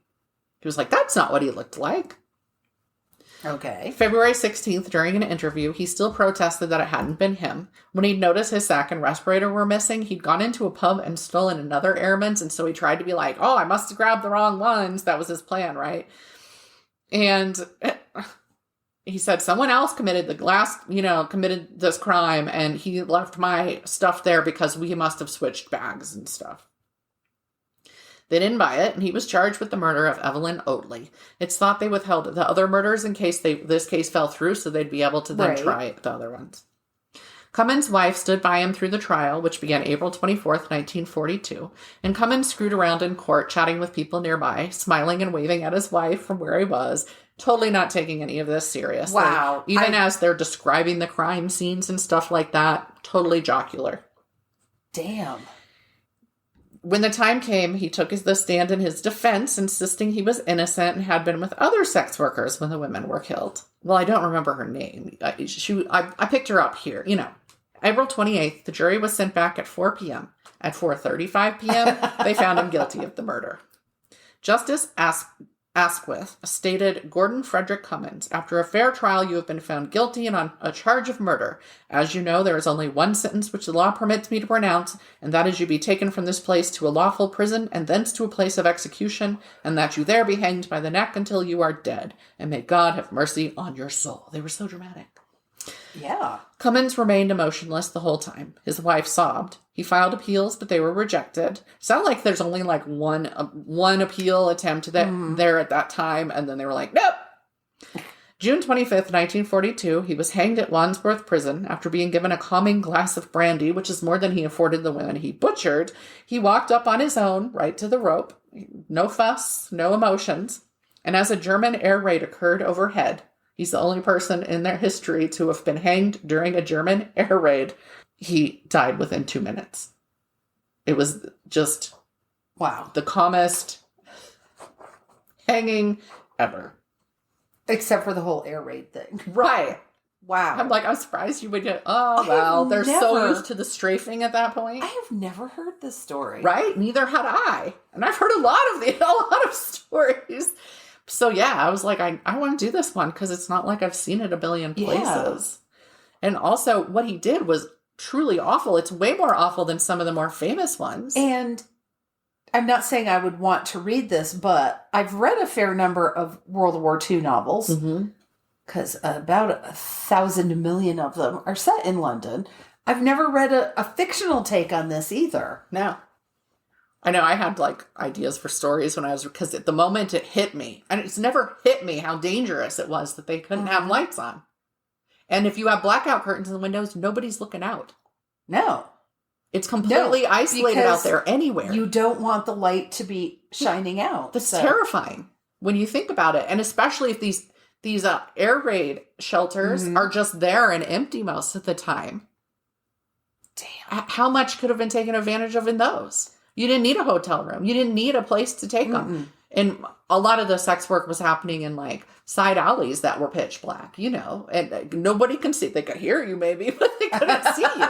He was like, that's not what he looked like. Okay. February 16th, during an interview, he still protested that it hadn't been him. When he'd noticed his sack and respirator were missing, he'd gone into a pub and stolen another airman's, and so he tried to be like, oh, I must have grabbed the wrong ones. That was his plan, right? And he said someone else committed committed this crime, and he left my stuff there because we must have switched bags and stuff. They didn't buy it, and he was charged with the murder of Evelyn Oatley. It's thought they withheld the other murders in case this case fell through, so they'd be able to then try the other ones. Cummins' wife stood by him through the trial, which began April 24th, 1942, and Cummins screwed around in court, chatting with people nearby, smiling and waving at his wife from where he was, totally not taking any of this seriously. Wow. Even as they're describing the crime scenes and stuff like that, totally jocular. Damn. When the time came, he took the stand in his defense, insisting he was innocent and had been with other sex workers when the women were killed. Well, I don't remember her name. I picked her up here. April 28th, the jury was sent back at 4 p.m. At 4:35 p.m., they found him guilty of the murder. Justice Asquith stated, Gordon Frederick Cummins, after a fair trial, you have been found guilty and on a charge of murder. As you know, there is only one sentence which the law permits me to pronounce, and that is you be taken from this place to a lawful prison, and thence to a place of execution, and that you there be hanged by the neck until you are dead. And may God have mercy on your soul. They were so dramatic. Yeah. Cummins remained emotionless the whole time. His wife sobbed. He filed appeals, but they were rejected. Sound like there's only like one appeal attempt there at that time, and then they were like, nope. June 25th, 1942, he was hanged at Wandsworth Prison after being given a calming glass of brandy, which is more than he afforded the women he butchered. He walked up on his own, right to the rope. No fuss, no emotions. And as a German air raid occurred overhead, he's the only person in their history to have been hanged during a German air raid. He died within 2 minutes. It was just wow, the calmest hanging ever. Except for the whole air raid thing. Right. Wow. I'm surprised you would get, they're so used to the strafing at that point. I have never heard this story. Right? Neither had I. And I've heard a lot of stories. So yeah, I was like, I want to do this one because it's not like I've seen it a billion places. Yeah. And also what he did was truly awful. It's way more awful than some of the more famous ones. And I'm not saying I would want to read this, but I've read a fair number of World War II novels because about 1,000 million of them are set in London. I've never read a fictional take on this either. No. I know I had like ideas for stories when because at the moment it hit me, and it's never hit me how dangerous it was that they couldn't have lights on. And if you have blackout curtains in the windows, nobody's looking out. No. It's completely isolated out there anywhere. You don't want the light to be shining out. That's terrifying when you think about it. And especially if these air raid shelters are just there and empty most of the time. Damn. How much could have been taken advantage of in those? You didn't need a hotel room. You didn't need a place to take them. And a lot of the sex work was happening in like side alleys that were pitch black, and nobody can see. They could hear you maybe, but they couldn't see you.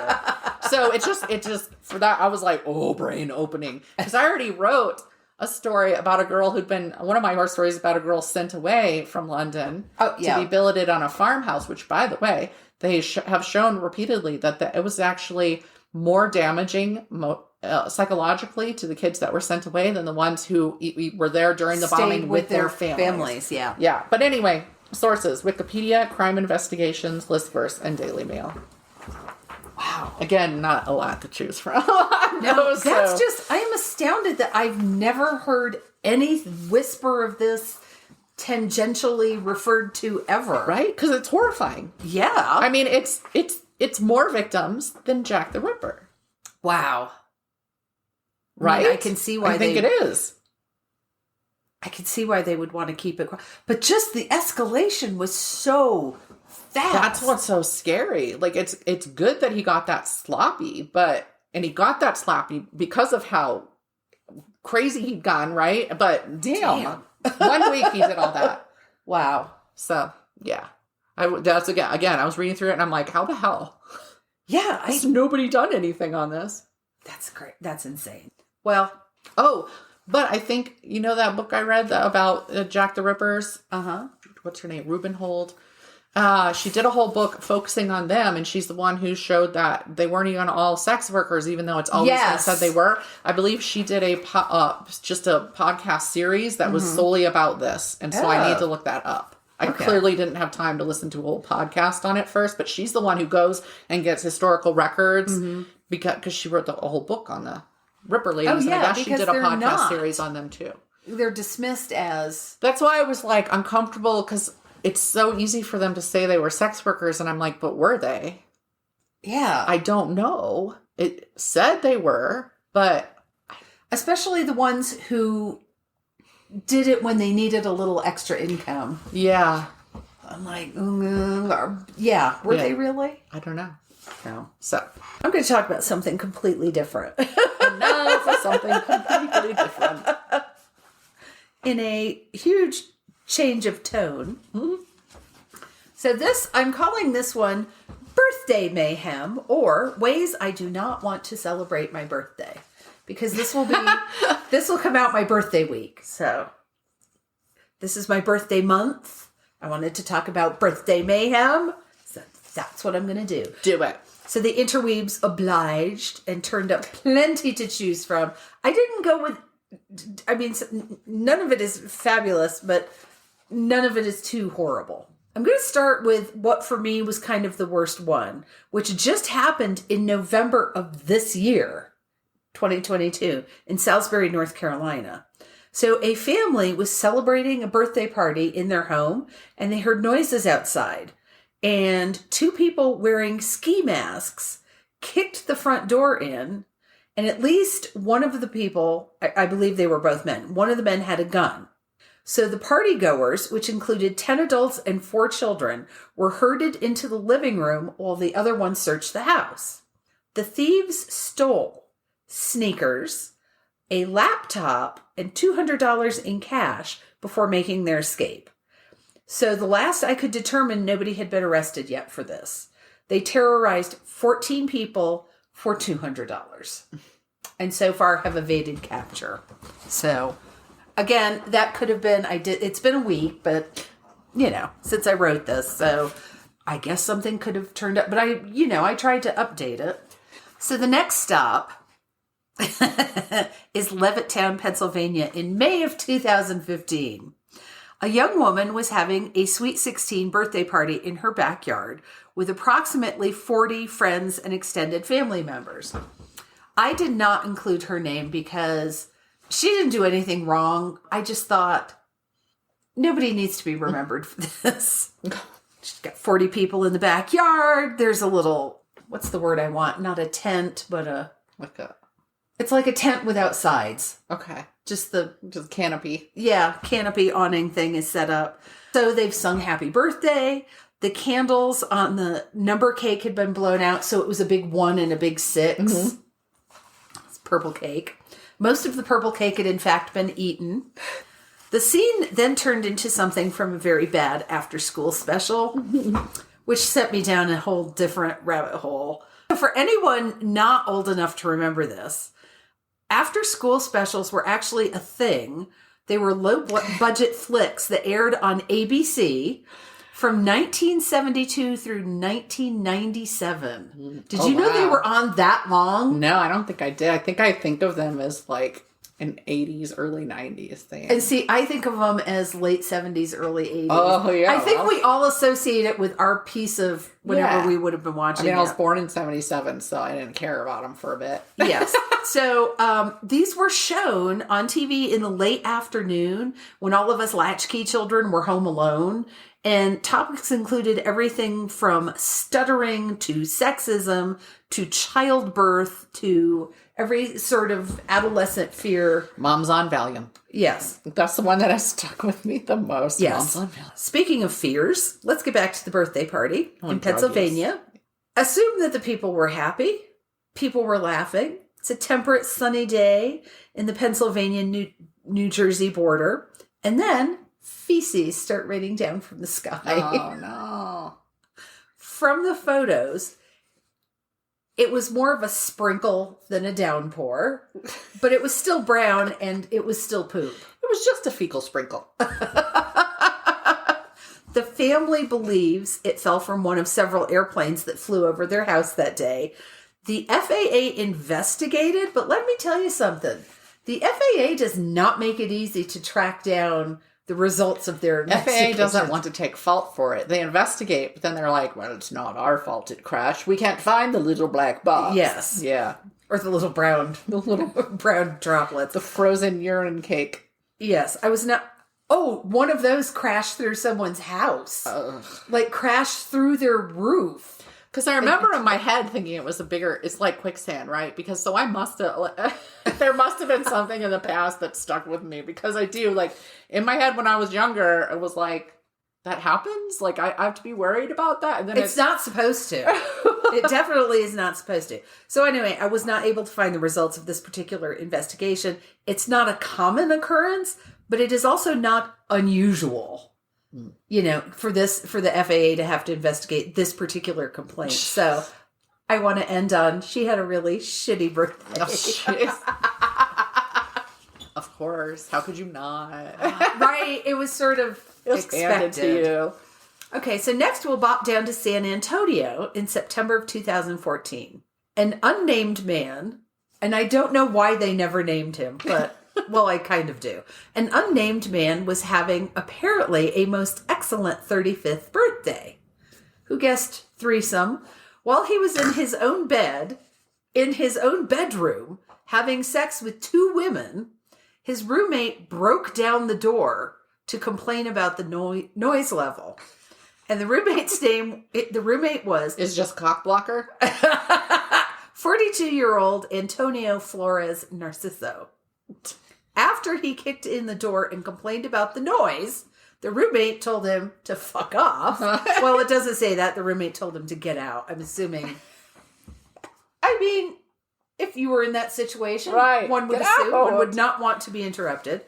So it just, for that, I was like, oh, brain opening. Because I already wrote a story about a girl one of my horror stories about a girl sent away from London to be billeted on a farmhouse, which, by the way, they have shown repeatedly that it was actually more damaging psychologically to the kids that were sent away than the ones who were there during the bombing with their families. Yeah. Yeah. But anyway, sources: Wikipedia, Crime Investigations, Listverse, and Daily Mail. Wow. Again, not a lot to choose from. I am astounded that I've never heard any whisper of this tangentially referred to ever. Right? Because it's horrifying. Yeah. I mean, it's more victims than Jack the Ripper. Wow. Right? I can see why I think it is. I can see why they would want to keep it quiet. But just the escalation was so fast. That's what's so scary. Like, it's good that he got that sloppy, and he got that sloppy because of how crazy he'd gone, right? But damn. 1 week he did all that. Wow. So, yeah. That's again, I was reading through it and I'm like, how the hell? Yeah. Has nobody done anything on this? That's great. That's insane. Well. Oh, but I think, you know that book I read about Jack the Rippers? Uh-huh. What's her name? Rubenhold. She did a whole book focusing on them, and she's the one who showed that they weren't even all sex workers, even though it's always been said they were. I believe she did just a podcast series that was solely about this, and so I need to look that up. I clearly didn't have time to listen to a whole podcast on it first, but she's the one who goes and gets historical records because she wrote a whole book on the Ripper ladies. Oh, yeah, and I guess she did a podcast series on them too. They're dismissed as... That's why I was like uncomfortable, because it's so easy for them to say they were sex workers, and I'm like, but were they? Yeah. I don't know. It said they were, but... Especially the ones who did it when they needed a little extra income. Yeah. I'm like, yeah. Were they really? I don't know. No. So, I'm going to talk about something completely different. No, for something completely different. In a huge change of tone. Mm-hmm. So I'm calling this one Birthday Mayhem, or Ways I Do Not Want to Celebrate My Birthday. Because this will come out my birthday week. So this is my birthday month. I wanted to talk about Birthday Mayhem. So that's what I'm going to do. Do it. So the interweebs obliged and turned up plenty to choose from. I didn't go with, none of it is fabulous, but none of it is too horrible. I'm going to start with what for me was kind of the worst one, which just happened in November of this year, 2022, in Salisbury, North Carolina. So a family was celebrating a birthday party in their home, and they heard noises outside. And two people wearing ski masks kicked the front door in, and at least one of the people, I believe they were both men, one of the men had a gun. So the party goers, which included 10 adults and 4 children, were herded into the living room while the other one searched the house. The thieves stole sneakers, a laptop, and $200 in cash before making their escape. So the last I could determine, nobody had been arrested yet for this. They terrorized 14 people for $200. And so far have evaded capture. So, again, that could have been, it's been a week, but, since I wrote this, so I guess something could have turned up. But I tried to update it. So the next stop is Levittown, Pennsylvania in May of 2015. A young woman was having a Sweet 16 birthday party in her backyard with approximately 40 friends and extended family members. I did not include her name because she didn't do anything wrong. I just thought nobody needs to be remembered for this. She's got 40 people in the backyard. There's a little, what's the word I want? Not a tent, but it's like a tent without sides. Okay. Just canopy. Yeah, canopy awning thing is set up. So they've sung happy birthday. The candles on the number cake had been blown out, so it was a big 1 and a big 6. Mm-hmm. It's purple cake. Most of the purple cake had in fact been eaten. The scene then turned into something from a very bad after-school special, which set me down a whole different rabbit hole. For anyone not old enough to remember this, after school specials were actually a thing. They were low-budget flicks that aired on ABC from 1972 through 1997. Did you know they were on that long? No, I don't think I did. I think of them as like an 80s, early 90s thing. And see, I think of them as late 70s, early 80s. Oh, yeah. I think we all associate it with our piece of whenever we would have been watching I was born in 77, so I didn't care about them for a bit. Yes. So these were shown on TV in the late afternoon when all of us latchkey children were home alone. And topics included everything from stuttering to sexism to childbirth to every sort of adolescent fear. Mom's on Valium. Yes. That's the one that has stuck with me the most. Yes. Mom's on Valium. Speaking of fears, let's get back to the birthday party in Pennsylvania. Assume that the people were happy. People were laughing. It's a temperate, sunny day in the Pennsylvania-New Jersey border. And then feces start raining down from the sky. Oh, no. From the photos, it was more of a sprinkle than a downpour, but it was still brown and it was still poop. It was just a fecal sprinkle. The family believes it fell from one of several airplanes that flew over their house that day. The FAA investigated, but let me tell you something. The FAA does not make it easy to track down the results of their FAA doesn't want to take fault for it. They investigate, but then they're like, well, it's not our fault it crashed. We can't find the little black box. Yes. Yeah. Or the little brown droplets. The frozen urine cake. Yes. I was not... Oh, one of those crashed through someone's house. Ugh. Like crashed through their roof. Because I remember in my head thinking it was it's like quicksand, right? Because so I must have, there must have been something in the past that stuck with me. Because I do, like, in my head when I was younger, it was like, that happens? Like, I have to be worried about that? And then it's not supposed to. It definitely is not supposed to. So anyway, I was not able to find the results of this particular investigation. It's not a common occurrence, but it is also not unusual. You know, for the FAA to have to investigate this particular complaint. So I want to end on, she had a really shitty birthday. Of course. How could you not? Right. It was sort of expected. To you. Okay, so next we'll bop down to San Antonio in September of 2014. An unnamed man, and I don't know why they never named him, but... Well, I kind of do. An unnamed man was having apparently a most excellent 35th birthday. Who guessed threesome? While he was in his own bed, in his own bedroom, having sex with two women, his roommate broke down the door to complain about the noise level. And the roommate's name, the roommate was... Is just cock blocker? 42-year-old Antonio Flores Narciso. After he kicked in the door and complained about the noise, the roommate told him to fuck off. Well, it doesn't say that. The roommate told him to get out. I'm assuming. I mean, if you were in that situation, right. One would assume one would not want to be interrupted.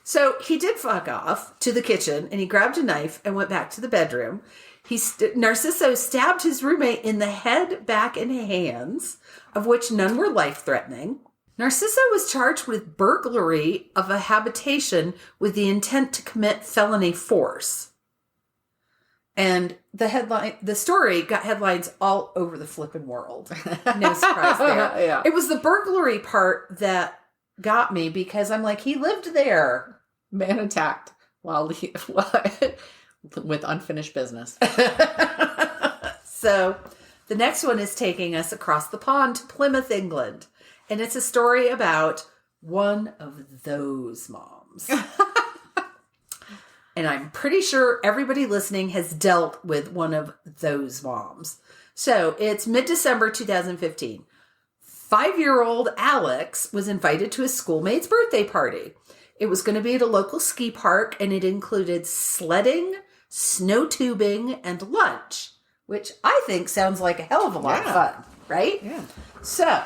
So he did fuck off to the kitchen, and he grabbed a knife and went back to the bedroom. Narciso stabbed his roommate in the head, back, and hands, of which none were life-threatening. Narciso was charged with burglary of a habitation with the intent to commit felony force. And the story got headlines all over the flippin' world. No surprise there. Yeah. It was the burglary part that got me because I'm like, he lived there. Man attacked with unfinished business. So the next one is taking us across the pond to Plymouth, England. And it's a story about one of those moms. And I'm pretty sure everybody listening has dealt with one of those moms. So it's mid-December 2015. 5-year-old Alex was invited to his schoolmate's birthday party. It was going to be at a local ski park, and it included sledding, snow tubing, and lunch, which I think sounds like a hell of a lot of fun, right? Yeah. So...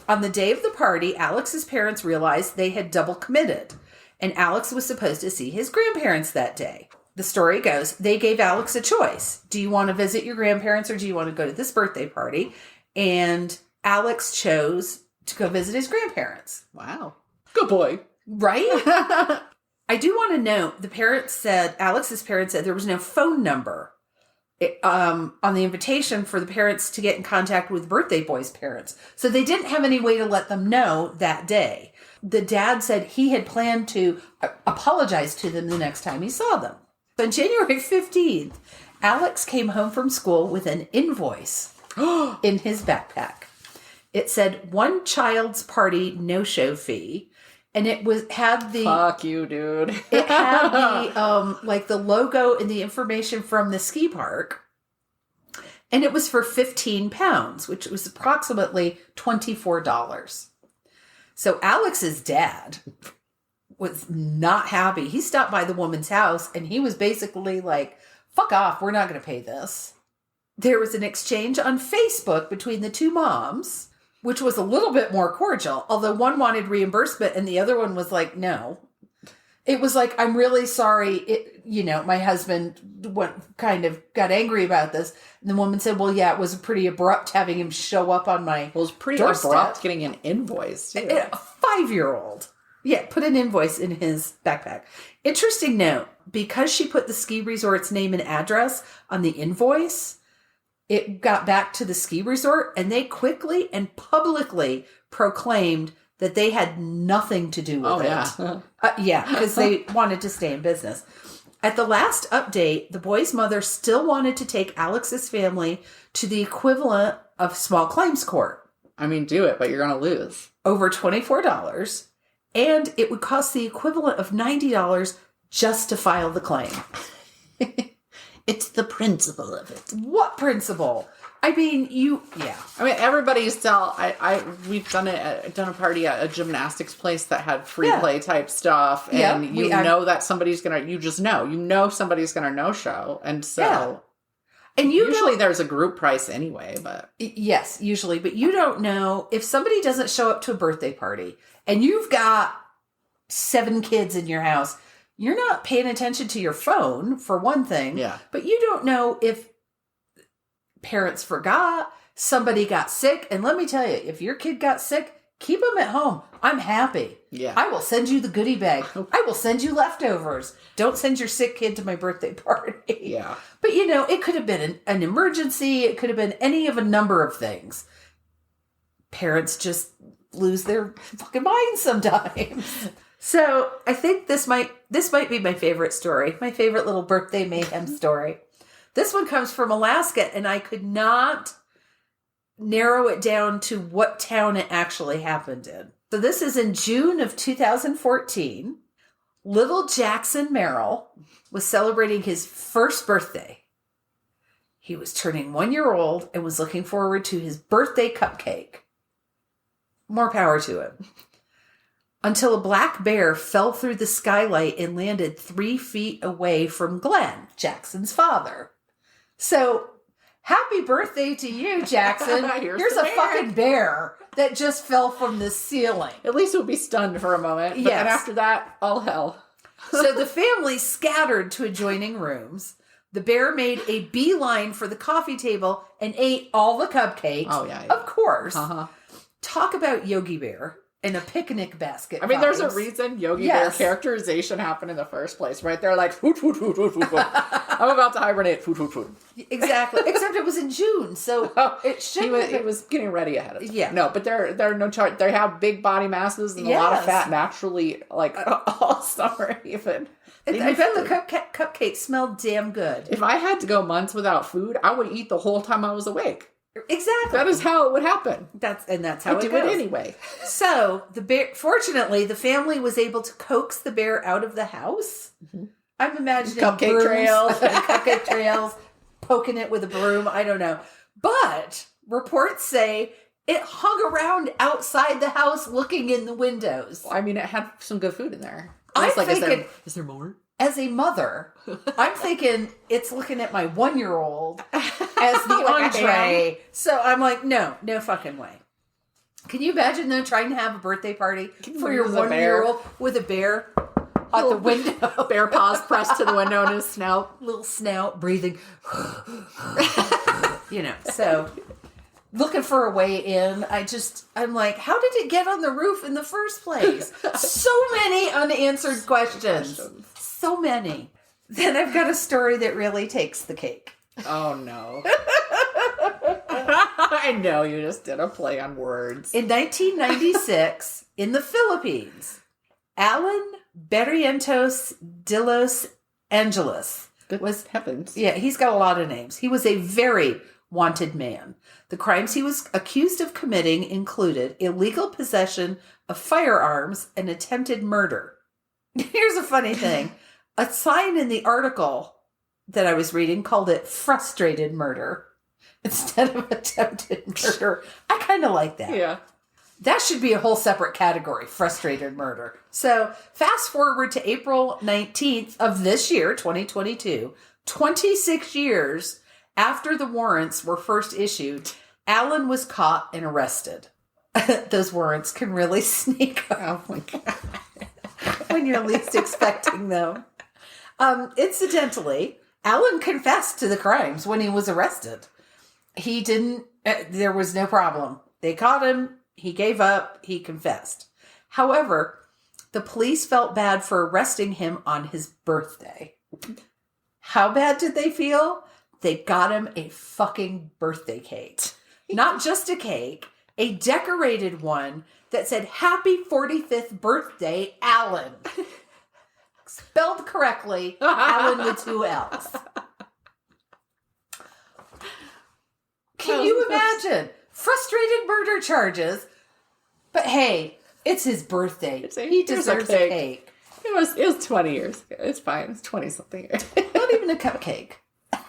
on the day of the party, Alex's parents realized they had double committed, and Alex was supposed to see his grandparents that day. The story goes, they gave Alex a choice. Do you want to visit your grandparents or do you want to go to this birthday party? And Alex chose to go visit his grandparents. Wow. Good boy. Right? I do want to note, Alex's parents said there was no phone number on the invitation for the parents to get in contact with birthday boy's parents. So they didn't have any way to let them know that day. The dad said he had planned to apologize to them the next time he saw them. So on January 15th, Alex came home from school with an invoice in his backpack. It said one child's party no-show fee, and it had the... Fuck you, dude. It had the logo and the information from the ski park, and it was for £15, which was approximately $24. So Alex's dad was not happy. He stopped by the woman's house, and he was basically like, fuck off, we're not going to pay this. There was an exchange on Facebook between the two moms, which was a little bit more cordial, although one wanted reimbursement and the other one was like, no. It was like, I'm really sorry. My husband got angry about this. And the woman said, well, yeah, it was pretty abrupt having him show up on my Well, it was pretty doorstep. Abrupt getting an invoice, too. A 5-year-old. Yeah, put an invoice in his backpack. Interesting note, because she put the ski resort's name and address on the invoice, it got back to the ski resort, and they quickly and publicly proclaimed that they had nothing to do with it. Yeah, because they wanted to stay in business. At the last update, the boy's mother still wanted to take Alex's family to the equivalent of small claims court. I mean, do it, but you're going to lose. Over $24. And it would cost the equivalent of $90 just to file the claim. It's the principle of it. What principle? I mean, I mean, everybody's still. We've done a party at a gymnastics place that had free play type stuff, and that somebody's gonna. You just know somebody's gonna no show, and so. And usually there's a group price anyway, but yes, usually, but you don't know if somebody doesn't show up to a birthday party, and you've got 7 kids in your house. You're not paying attention to your phone, for one thing. Yeah. But you don't know if parents forgot, somebody got sick. And let me tell you, if your kid got sick, keep them at home. I'm happy. Yeah. I will send you the goodie bag. I will send you leftovers. Don't send your sick kid to my birthday party. Yeah. But, it could have been an emergency. It could have been any of a number of things. Parents just lose their fucking minds sometimes. So I think this might be my favorite story, my favorite little birthday mayhem story. This one comes from Alaska, and I could not narrow it down to what town it actually happened in. So this is in June of 2014. Little Jackson Merrill was celebrating his first birthday. He was turning 1 year old and was looking forward to his birthday cupcake. More power to him. Until a black bear fell through the skylight and landed 3 feet away from Glenn, Jackson's father. So, happy birthday to you, Jackson. Here's a fucking bear that just fell from the ceiling. At least it would be stunned for a moment. But then after that, all hell. So the family scattered to adjoining rooms. The bear made a beeline for the coffee table and ate all the cupcakes. Oh, yeah. Of course. Uh-huh. Talk about Yogi Bear. In a picnic basket. I mean, there's a reason Yogi Bear characterization happened in the first place, right? They're like, food. I'm about to hibernate, food. Exactly. Except it was in June, so it should. He was getting ready ahead of time. Yeah. No, but they're no charge. They have big body masses and a lot of fat naturally, like all summer even. I bet the cupcake smelled damn good. If I had to go months without food, I would eat the whole time I was awake. Exactly. That is how it would happen. That's how I it do goes. it anyway. So the bear. Fortunately, the family was able to coax the bear out of the house. Mm-hmm. I'm imagining cupcake trails, poking it with a broom. I don't know, but reports say it hung around outside the house, looking in the windows. Well, I mean, it had some good food in there. I'm thinking, is there more? As a mother, I'm thinking it's looking at my 1-year-old as the entree. So I'm like, no fucking way. Can you imagine them trying to have a birthday party for your 1-year-old with a bear at the window? Bear paws pressed to the window and his snout. Little snout, breathing. So looking for a way in. I'm like, how did it get on the roof in the first place? So many unanswered questions. So many. Then I've got a story that really takes the cake. Oh, no. I know you just did a play on words. In 1996, in the Philippines, Alan Barrientos de los Angeles was heavens. Yeah, he's got a lot of names. He was a very wanted man. The crimes he was accused of committing included illegal possession of firearms and attempted murder. Here's a funny thing. A sign in the article that I was reading called it frustrated murder instead of attempted murder. I kind of like that. Yeah. That should be a whole separate category, frustrated murder. So fast forward to April 19th of this year, 2022, 26 years after the warrants were first issued, Alan was caught and arrested. Those warrants can really sneak up. Oh my God. When you're least expecting them. Incidentally, Alan confessed to the crimes when he was arrested. He didn't, there was no problem. They caught him. He gave up. He confessed. However, the police felt bad for arresting him on his birthday. How bad did they feel? They got him a fucking birthday cake. Not just a cake, a decorated one that said, "Happy 45th birthday, Alan." Spelled correctly, Alan with 2 L's. Can you imagine? Frustrated murder charges. But hey, it's his birthday. He deserves a cake. It was 20 years ago. It's fine. It's 20-something years. Not even a cupcake. Now,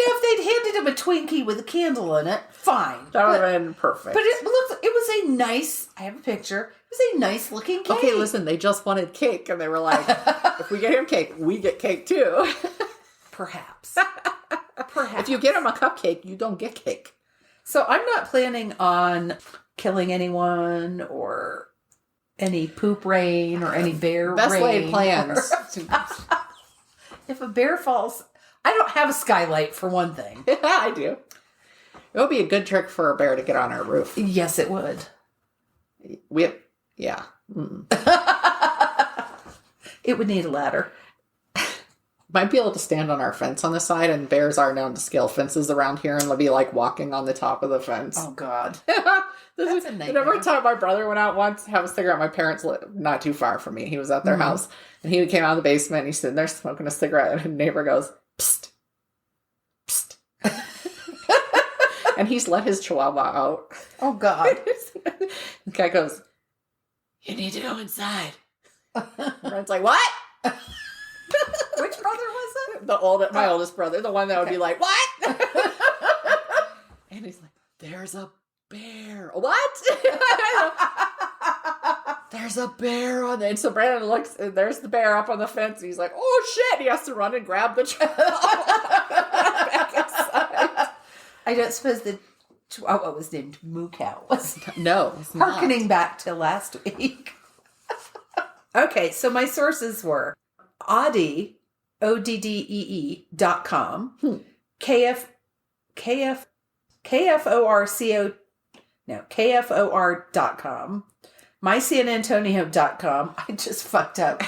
if they'd handed him a Twinkie with a candle in it, fine. That would have been perfect. But it was a nice, I have a picture, it was a nice looking cake. Okay, listen, they just wanted cake, and they were like, if we get him cake, we get cake too. Perhaps. If you get him a cupcake, you don't get cake. So I'm not planning on killing anyone or any poop rain or any bear Best rain. laid plans. If a bear falls, I don't have a skylight for one thing. I do. It would be a good trick for a bear to get on our roof. Yes, it would. Yeah. It would need a ladder. Might be able to stand on our fence on the side, and bears are known to scale fences around here and be like walking on the top of the fence. Oh, God. That's a nightmare. Every time my brother went out once to have a cigarette, my parents lived not too far from me. He was at their house, and he came out of the basement, and he's sitting there smoking a cigarette, and a neighbor goes, "Psst, psst." And he's let his chihuahua out. Oh, God. The guy goes, "You need to go inside." Brent's like, "What?" Which brother was it? My oldest brother, the one that would be like, "What?" And he's like, "There's a bear." "What?" "There's a bear on there." And so Brandon looks, and there's the bear up on the fence, and he's like, "Oh shit!" He has to run and grab the back inside. I don't suppose the Chihuahua was named Moo Cow, was it? No, it's not. Harkening back to last week. Okay, so my sources were Oddee, ODDEE.com, KFOR.com, mysanantonio.com. I just fucked up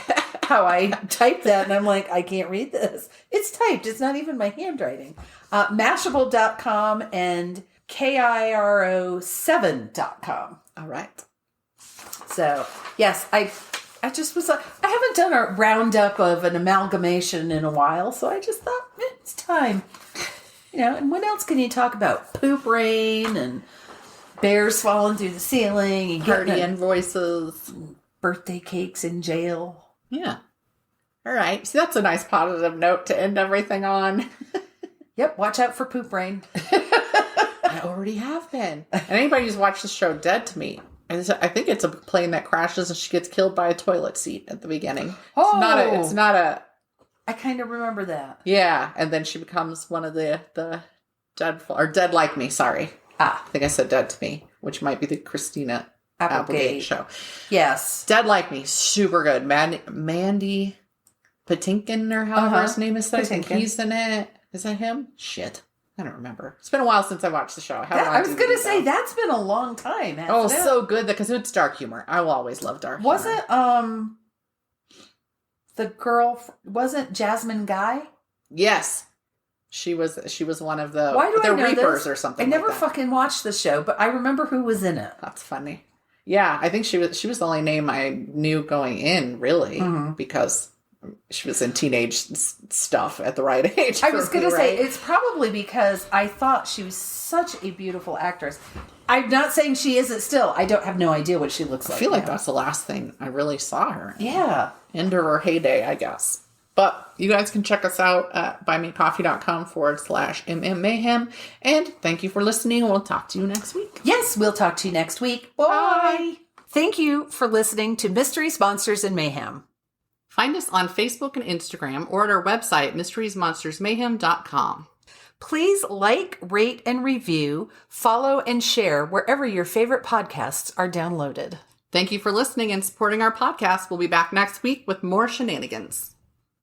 how I typed that, and I'm like, I can't read this. It's typed. It's not even my handwriting. Mashable.com and KIRO7.com. All right. So, yes, I just was like, I haven't done a roundup of an amalgamation in a while, so I just thought, it's time. And what else can you talk about? Poop rain and bears falling through the ceiling and party invoices, birthday cakes in jail. Yeah. All right. So that's a nice positive note to end everything on. Yep. Watch out for poop rain. I already have been. And anybody who's watched the show Dead to Me, I think it's a plane that crashes and she gets killed by a toilet seat at the beginning. Oh, it's not a. I kind of remember that. Yeah, and then she becomes one of the dead like me. Sorry, I think I said Dead to Me, which might be the Christina Applegate show. Yes, Dead Like Me, super good. Mandy Patinkin or however his name is. I think he's in it. Is that him? Shit, I don't remember. It's been a while since I watched the show. I was going to say, that's been a long time. So good, because it's dark humor. I will always love dark humor. Wasn't, the girl, wasn't Jasmine Guy? Yes. She was one of the Reapers or something. I never fucking watched the show, but I remember who was in it. That's funny. Yeah, I think she was the only name I knew going in, really, because she was in teenage stuff at the right age. I was going to say, it's probably because I thought she was such a beautiful actress. I'm not saying she isn't still. I have no idea what she looks like. I feel like that's the last thing I really saw her in. Yeah. Into her heyday, I guess. But you guys can check us out at buymeacoffee.com/mmmayhem. And thank you for listening. We'll talk to you next week. Yes, we'll talk to you next week. Bye. Thank you for listening to Mysteries, Monsters, and Mayhem. Find us on Facebook and Instagram or at our website, mysteriesmonstersmayhem.com. Please like, rate, and review, follow, and share wherever your favorite podcasts are downloaded. Thank you for listening and supporting our podcast. We'll be back next week with more shenanigans.